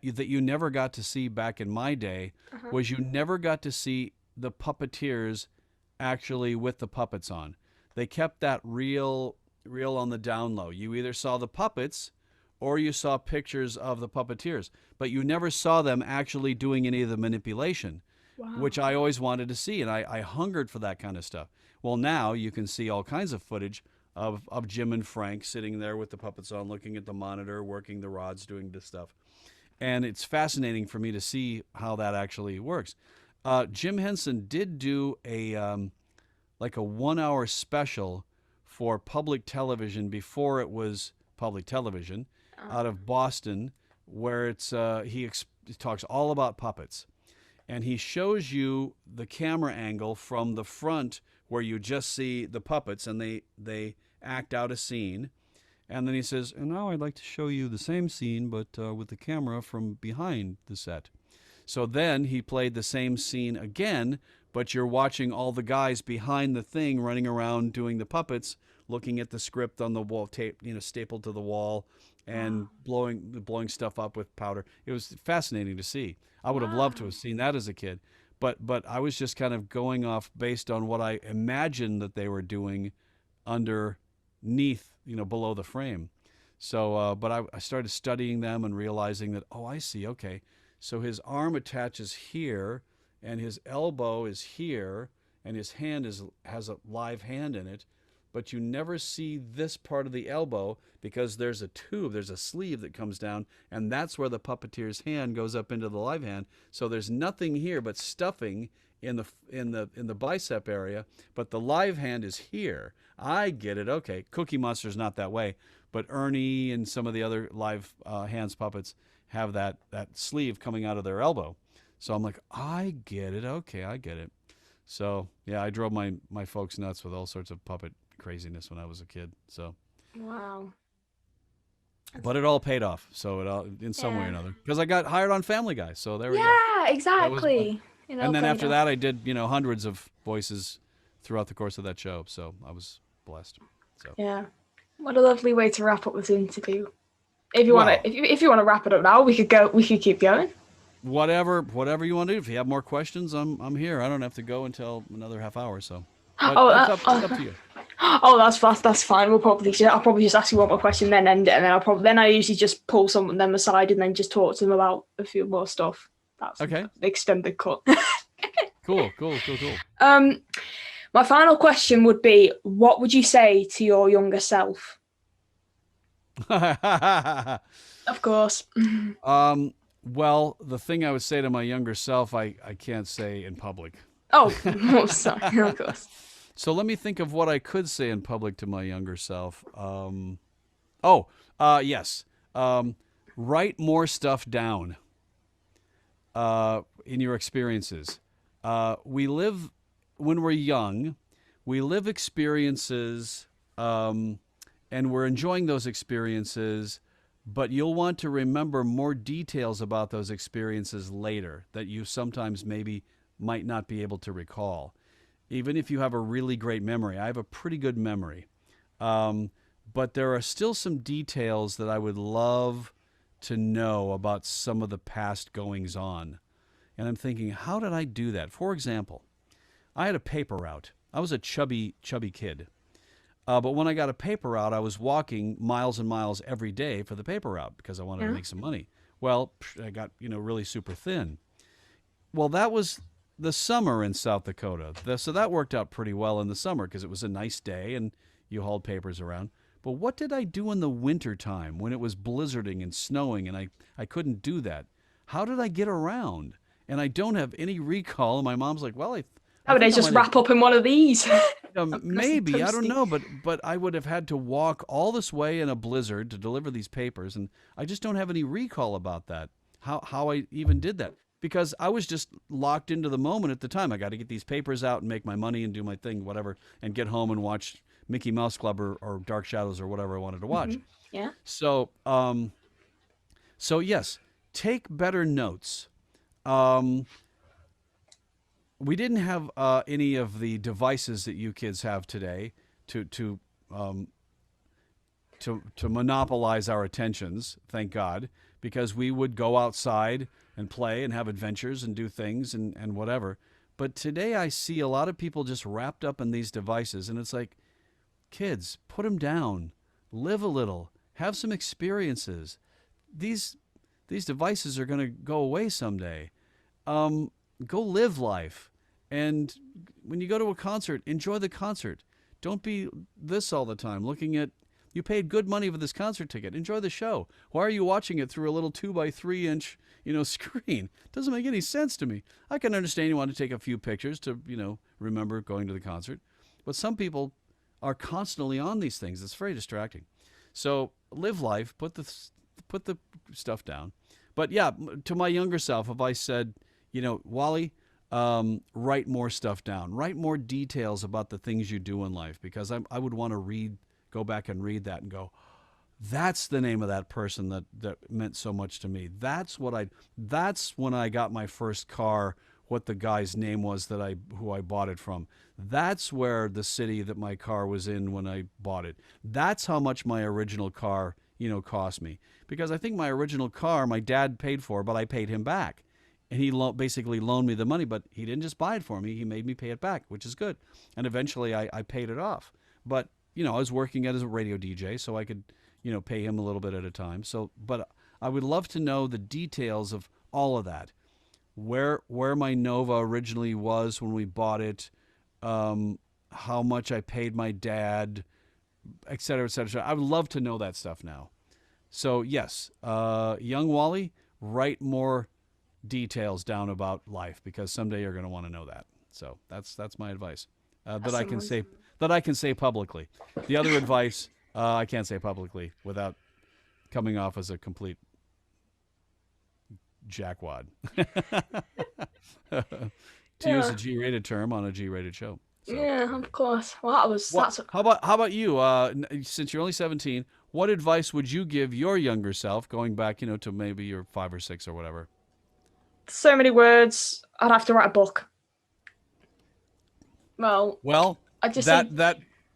that you never got to see back in my day was you never got to see the puppeteers actually with the puppets on. They kept that real on the down low. You either saw the puppets or you saw pictures of the puppeteers, but you never saw them actually doing any of the manipulation. Wow. Which I always wanted to see, and I hungered for that kind of stuff. Well, now you can see all kinds of footage of Jim and Frank sitting there with the puppets on, looking at the monitor, working the rods, doing this stuff. And it's fascinating for me to see how that actually works. Jim Henson did do like a 1 hour special for public television before it was public television out of Boston, where he talks all about puppets. And he shows you the camera angle from the front where you just see the puppets and they act out a scene. And then he says, and now I'd like to show you the same scene, but with the camera from behind the set. So then he played the same scene again, but you're watching all the guys behind the thing running around doing the puppets, looking at the script on the wall, tape, stapled to the wall, and blowing stuff up with powder. It was fascinating to see. I would have loved to have seen that as a kid, but I was just kind of going off based on what I imagined that they were doing underneath, below the frame. So, but I started studying them and realizing that, oh, I see. Okay, so his arm attaches here, and his elbow is here, and his hand has a live hand in it. But you never see this part of the elbow because there's a tube, there's a sleeve that comes down, and that's where the puppeteer's hand goes up into the live hand. So there's nothing here but stuffing in the bicep area, but the live hand is here. I get it. Okay, Cookie Monster's not that way, but Ernie and some of the other live hands puppets have that sleeve coming out of their elbow. So I'm like, I get it. Okay, I get it. So yeah, I drove my folks nuts with all sorts of puppet craziness when I was a kid. So wow. But it all paid off. So it all, in some way or another, because I got hired on Family Guy. So there we go. Yeah, exactly. And then after that, I did hundreds of voices throughout the course of that show. So I was blessed. So yeah, what a lovely way to wrap up this interview. If you want to wrap it up now, we could keep going. Whatever you want to do. If you have more questions, I'm here. I don't have to go until another half hour. So it's up to you. Oh, that's fine. I'll probably just ask you one more question, then end it, and then I usually just pull some of them aside and then just talk to them about a few more stuff. That's okay. The extended cut. Cool. My final question would be, what would you say to your younger self? Of course. Well, the thing I would say to my younger self, I can't say in public. Oh, sorry, of course. So let me think of what I could say in public to my younger self. Yes. Write more stuff down in your experiences. When we're young, we live experiences, and we're enjoying those experiences, but you'll want to remember more details about those experiences later that you sometimes maybe might not be able to recall. Even if you have a really great memory. I have a pretty good memory. But there are still some details that I would love to know about some of the past goings on. And I'm thinking, how did I do that? For example, I had a paper route. I was a chubby kid. But when I got a paper route, I was walking miles and miles every day for the paper route because I wanted to make some money. Well, I got, really super thin. Well, that was the summer in South Dakota. So that worked out pretty well in the summer because it was a nice day and you hauled papers around. But what did I do in the winter time when it was blizzarding and snowing and I couldn't do that? How did I get around? And I don't have any recall. And my mom's like, well, how would I just wrap up in one of these? Maybe, I don't know, but I would have had to walk all this way in a blizzard to deliver these papers, and I just don't have any recall about that, how I even did that, because I was just locked into the moment at the time. I got to get these papers out and make my money and do my thing, whatever, and get home and watch Mickey Mouse Club or Dark Shadows or whatever I wanted to watch. Mm-hmm. Yeah. So yes, take better notes. We didn't have any of the devices that you kids have today to monopolize our attentions, thank God, because we would go outside and play and have adventures and do things and whatever. But today I see a lot of people just wrapped up in these devices, and it's like, kids, put them down, live a little, have some experiences. These devices are going to go away someday. Go live life. And when you go to a concert, enjoy the concert. Don't be this all the time, looking at, You paid good money for this concert ticket. Enjoy the show. Why are you watching it through a little 2x3-inch, screen? Doesn't make any sense to me. I can understand you want to take a few pictures to, remember going to the concert. But some people are constantly on these things. It's very distracting. So live life, put the stuff down. But yeah, to my younger self, if I said, Wally, write more stuff down, write more details about the things you do in life, because I would want to go back and read that and go, that's the name of that person that meant so much to me. That's when I got my first car, what the guy's name was who I bought it from. That's where the city that my car was in when I bought it. That's how much my original car, cost me. Because I think my original car, my dad paid for, but I paid him back. And he basically loaned me the money, but he didn't just buy it for me. He made me pay it back, which is good. And eventually I paid it off. But, I was working as a radio DJ, so I could, pay him a little bit at a time. But I would love to know the details of all of that. Where my Nova originally was when we bought it, how much I paid my dad, et cetera, et cetera. I would love to know that stuff now. So yes, young Wally, write more details down about life, because someday you're going to want to know that. So that's my advice that I can say publicly. The other advice I can't say publicly without coming off as a complete jackwad. To use a G-rated term on a G-rated show. So. Yeah, of course. Well, how about you? Since you're only 17, what advice would you give your younger self, going back, to maybe you're 5 or 6 or whatever? So many words. I'd have to write a book. Well, I just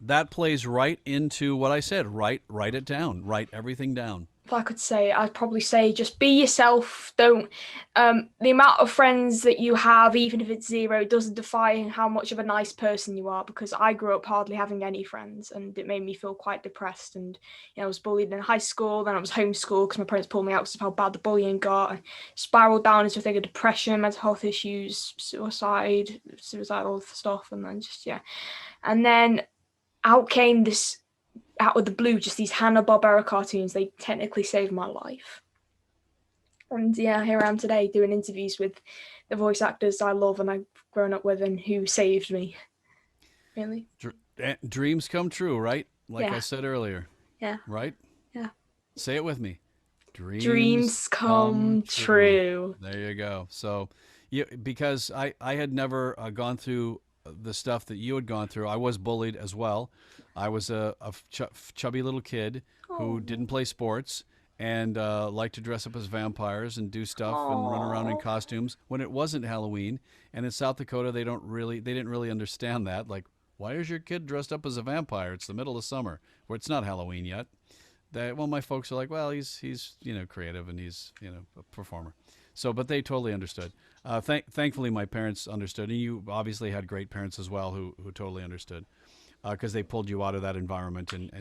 that plays right into what I said. Write it down. Write everything down. If I could say, I'd probably say just be yourself. Don't the amount of friends that you have, even if it's 0, doesn't define how much of a nice person you are, because I grew up hardly having any friends, and it made me feel quite depressed. And I was bullied in high school, then I was homeschooled because my parents pulled me out because of how bad the bullying got. I spiraled down into a thing of depression, mental health issues, suicidal stuff, and then and then out came this, out of the blue, just these Hanna-Barbera cartoons. They technically saved my life. And here I am today doing interviews with the voice actors I love and I've grown up with and who saved me. Really? Dreams come true, right? Like I said earlier. Yeah. Right? Yeah. Say it with me. Dreams come true. There you go. So, because I had never gone through the stuff that you had gone through. I was bullied as well. I was a chubby little kid who didn't play sports and liked to dress up as vampires and do stuff and run around in costumes when it wasn't Halloween. And in South Dakota, they didn't really understand that. Like, why is your kid dressed up as a vampire? It's the middle of summer where it's not Halloween yet. My folks are like, well, he's creative and he's a performer. So, but they totally understood. Thankfully, my parents understood, and you obviously had great parents as well who totally understood, because they pulled you out of that environment and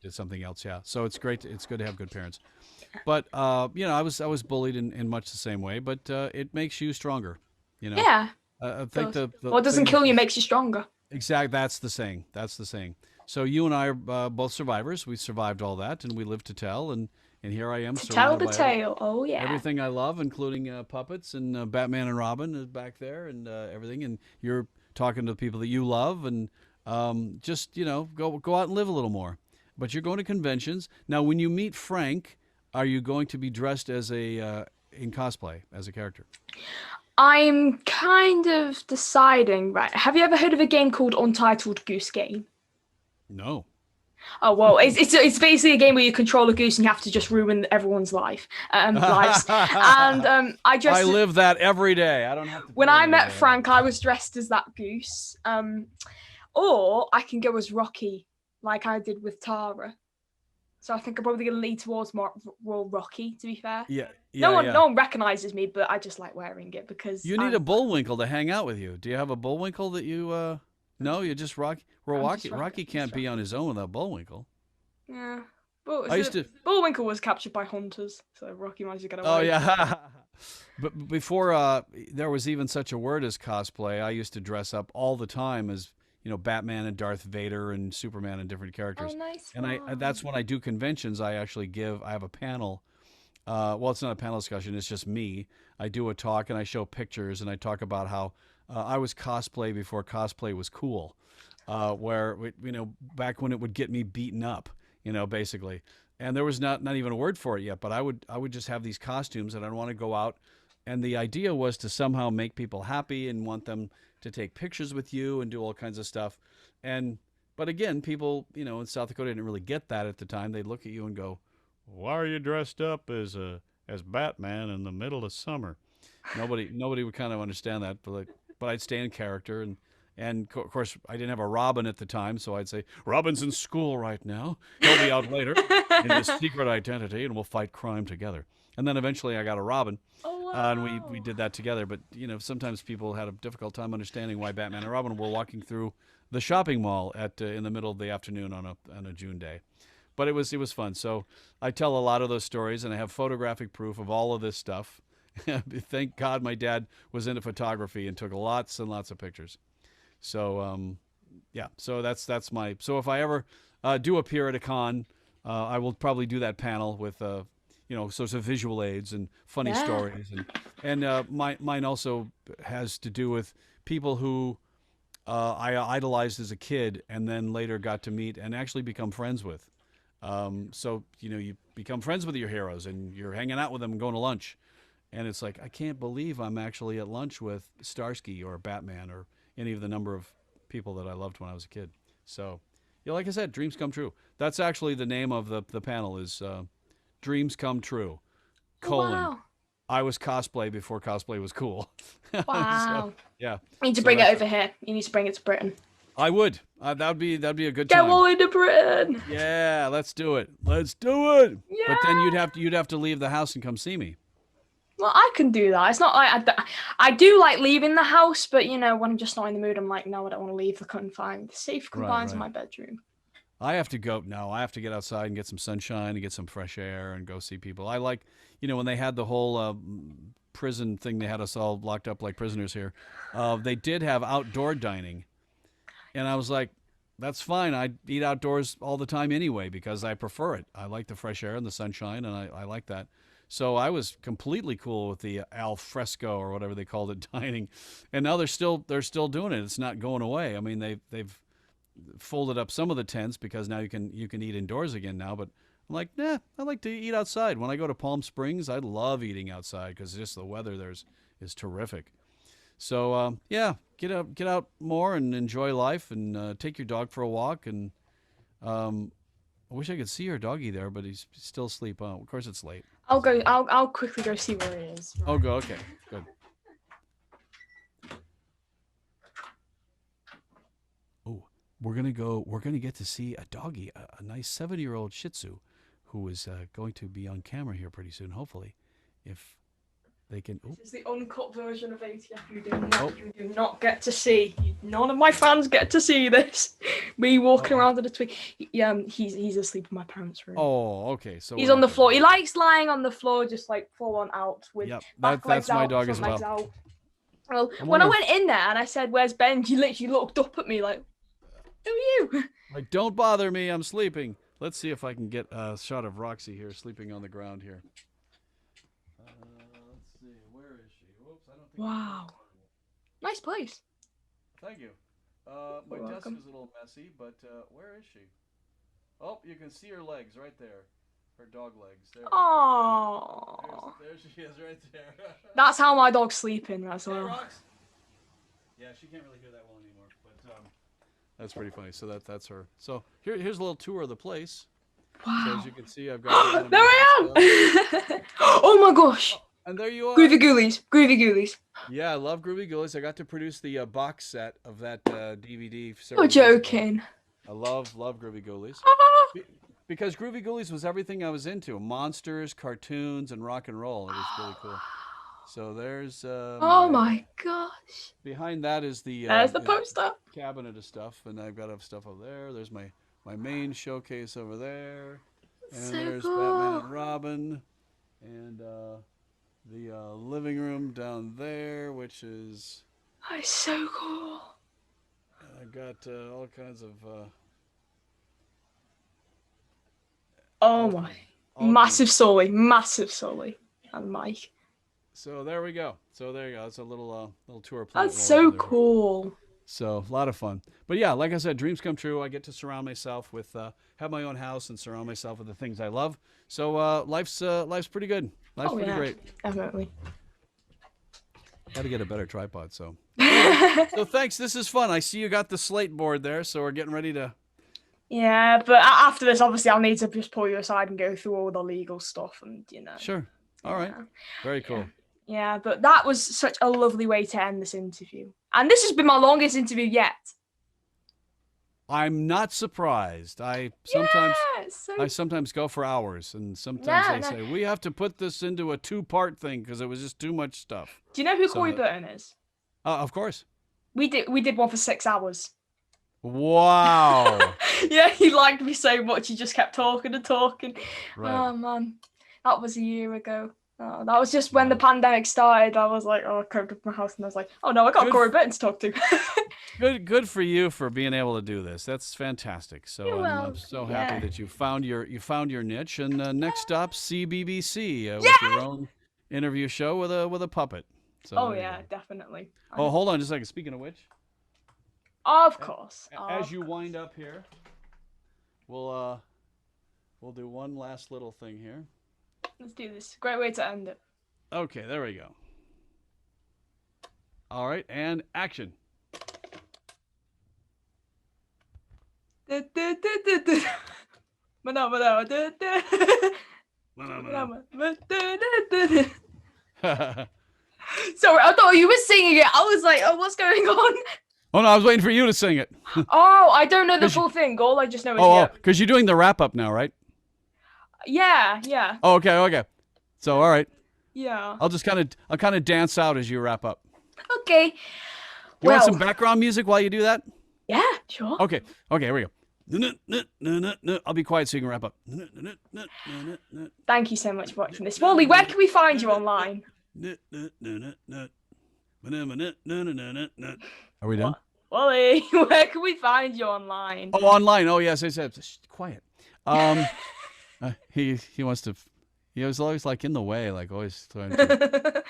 did something else. Yeah, so it's great. It's good to have good parents. But I was bullied in much the same way, but it makes you stronger. Yeah. I think what doesn't kill you makes you stronger. Exactly. That's the saying. So you and I are both survivors. We survived all that, and we lived to tell. And here I am. To tell the tale. Oh, yeah. Everything I love, including puppets and Batman and Robin is back there and everything. And you're talking to the people that you love and just, go out and live a little more. But you're going to conventions. Now, when you meet Frank, are you going to be dressed as in cosplay as a character? I'm kind of deciding, right. Have you ever heard of a game called Untitled Goose Game? No. Oh, well, it's basically a game where you control a goose and you have to just ruin everyone's lives. And I live that every day. I don't have to. When I met Frank, I was dressed as that goose. Or I can go as Rocky, like I did with Tara. So I think I'm probably going to lean towards more Rocky, to be fair. Yeah. No one recognizes me, but I just like wearing it because you need a Bullwinkle to hang out with you. Do you have a Bullwinkle that you? No, you just Rocky. Well, Rocky can't be on his own without Bullwinkle. Yeah. Bullwinkle was captured by hunters, so Rocky managed to get away. Oh, yeah. But before there was even such a word as cosplay, I used to dress up all the time as, Batman and Darth Vader and Superman and different Oh, characters. nice And that's when I do conventions. I have a panel. Well, it's not a panel discussion. It's just me. I do a talk and I show pictures and I talk about how I was cosplay before cosplay was cool. Where back when it would get me beaten up, basically. And there was not even a word for it yet. But I would just have these costumes and I'd want to go out. And the idea was to somehow make people happy and want them to take pictures with you and do all kinds of stuff. But again, people, in South Dakota didn't really get that at the time. They'd look at you and go, "Why are you dressed up as Batman in the middle of summer?" Nobody would kind of understand that, but I'd stay in character and of course I didn't have a Robin at the time, so I'd say, "Robin's in school right now. He'll be out later in his secret identity, and we'll fight crime together." And then eventually I got a Robin. Oh, wow. And we did that together. But, sometimes people had a difficult time understanding why Batman and Robin were walking through the shopping mall in the middle of the afternoon on a June day. But it was fun. So I tell a lot of those stories, and I have photographic proof of all of this stuff. Thank God my dad was into photography and took lots and lots of pictures. So, yeah. So that's my. So if I ever do appear at a con, I will probably do that panel with sorts of visual aids and funny stories, and mine also has to do with people who I idolized as a kid and then later got to meet and actually become friends with. So you become friends with your heroes and you're hanging out with them and going to lunch, and it's like, I can't believe I'm actually at lunch with Starsky or Batman or any of the number of people that I loved when I was a kid. So, like I said, dreams come true. That's actually the name of the panel is. Dreams come true. Wow. I was cosplay before cosplay was cool. Wow. So, yeah. You need to bring it over here. You need to bring it to Britain. I would. That'd be a good Get time. Wally to Britain. Yeah, let's do it. Let's do it. Yeah. But then you'd have to leave the house and come see me. Well, I can do that. It's not like I do like leaving the house, but when I'm just not in the mood, I'm like, no, I don't want to leave the confines. The safe confines in my bedroom. I have to go. No, I have to get outside and get some sunshine and get some fresh air and go see people. I like, when they had the whole prison thing, they had us all locked up like prisoners here. They did have outdoor dining. And I was like, that's fine. I eat outdoors all the time anyway because I prefer it. I like the fresh air and the sunshine, and I like that. So I was completely cool with the al fresco or whatever they called it dining. And now they're still doing it. It's not going away. I mean, they've folded up some of the tents because now you can eat indoors again now, but I'm like, nah, I like to eat outside. When I go to Palm Springs, I love eating outside because just the weather there is terrific. So yeah, get out more and enjoy life, and take your dog for a walk. And I wish I could see your doggy there, but he's still asleep. Of course, it's late. I'll go. I'll quickly go see where he is. Oh, go. Okay, good. We're gonna get to see a doggy, a nice 7-year-old Shih Tzu, who is going to be on camera here pretty soon. Hopefully, if they can. Oh. This is the uncut version of ATF. You do not get to see. None of my fans get to see this. Me walking around in a Tweety. He's asleep in my parents' room. Oh, okay. So he's on the floor. He likes lying on the floor, just like full on out with back legs that's my out, dog as front well. legs out. Well, when I went in there and I said, "Where's Ben?" He literally looked up at me like, "Who are you?" Like, don't bother me. I'm sleeping. Let's see if I can get a shot of Roxy here sleeping on the ground here. Let's see. Where is she? Whoops, I don't think. Wow. Nice place. Thank you. My desk is a little messy, but where is she? Oh, you can see her legs right there. Her dog legs. There. Oh. There she is right there. That's how my dog's sleeping as well. Hey, Rox. Yeah, she can't really hear that well anymore, but that's pretty funny. So that's her. So here's a little tour of the place. Wow. So as you can see, I've got. There I am! Oh my gosh! And there you are. Groovy Ghoulies. Yeah, I love Groovy Ghoulies. I got to produce the box set of that DVD. You're joking. I love Groovy Ghoulies. Because Groovy Ghoulies was everything I was into. Monsters, cartoons, and rock and roll. It was really cool. So there's... oh my gosh. Behind that is the... There's the poster. Cabinet of stuff. And I've got stuff over there. There's my main showcase over there. And so there's cool. Batman and Robin. And the living room down there, which is... That is so cool. I've got all kinds of. Oh my! Massive Sully, and Mike. So there we go. It's a little tour. That's so cool. So a lot of fun. But yeah, like I said, dreams come true. I get to surround myself with, have my own house and surround myself with the things I love. So life's pretty good. Life's pretty great. Definitely. Got to get a better tripod. So so thanks. This is fun. I see you got the slate board there. So we're getting ready to. Yeah, but after this, obviously, I'll need to just pull you aside and go through all the legal stuff and Sure. All right. Very cool. Yeah, but that was such a lovely way to end this interview. And this has been my longest interview yet. I'm not surprised. I sometimes go for hours, and sometimes they say, we have to put this into a 2-part thing because it was just too much stuff. Do you know who Corey Burton is? Of course. We did one for 6 hours. Wow. Yeah, he liked me so much, he just kept talking and talking. Right. Oh, man. That was a year ago. Oh, that was just when the pandemic started. I was like, I came to my house and I was like, oh no, I got Corey Burton to talk to. Good for you for being able to do this. That's fantastic. So I'm so happy that you found your niche. And next stop, CBBC with your own interview show with a puppet. So definitely. Oh, hold on just a second. Speaking of which, of course. As you wind up here, we'll do one last little thing here. Let's do this. Great way to end it. Okay, there we go. All right, and action. Sorry, I thought you were singing it. I was like, oh, what's going on? Oh no, I was waiting for you to sing it. Oh, I don't know the full thing. All I just know is because you're doing the wrap up now, right? Yeah. Oh, okay. So, all right. Yeah. I'll kind of dance out as you wrap up. Okay. You want some background music while you do that? Yeah, sure. Okay, here we go. I'll be quiet so you can wrap up. Thank you so much for watching this. Wally, where can we find you online? Are we done? Wally, where can we find you online? Oh, online. Oh, yes. I said, quiet. He wants to. He was always like in the way, like always trying to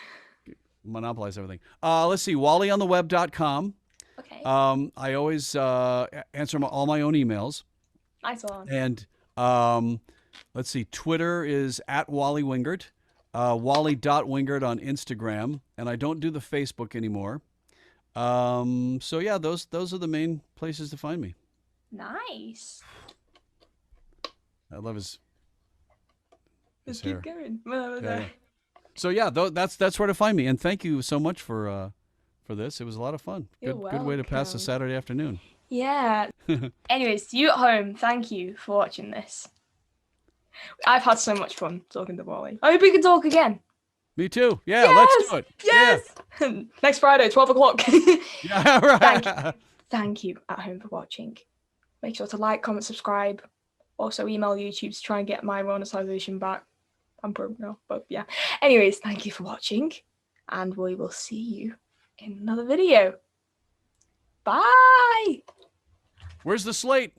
monopolize everything. Let's see, wallyontheweb.com. Okay. I always answer all my own emails. Nice one. And let's see, Twitter is at Wally Wingert, Wally.Wingert on Instagram, and I don't do the Facebook anymore. So yeah, those are the main places to find me. Nice. I love his hair. Keep going. Yeah. So yeah, that's where to find me. And thank you so much for this. It was a lot of fun. Good way to pass a Saturday afternoon. Yeah. Anyways, to you at home, thank you for watching this. I've had so much fun talking to Wally. I hope we can talk again. Me too. Yeah, let's do it. Yes. Yeah. Next Friday, 12 o'clock. Yeah, right. Thank you at home for watching. Make sure to like, comment, subscribe. Also email YouTube to try and get my monetization back. I'm broke now, but yeah. Anyways, thank you for watching, and we will see you in another video. Bye. Where's the slate?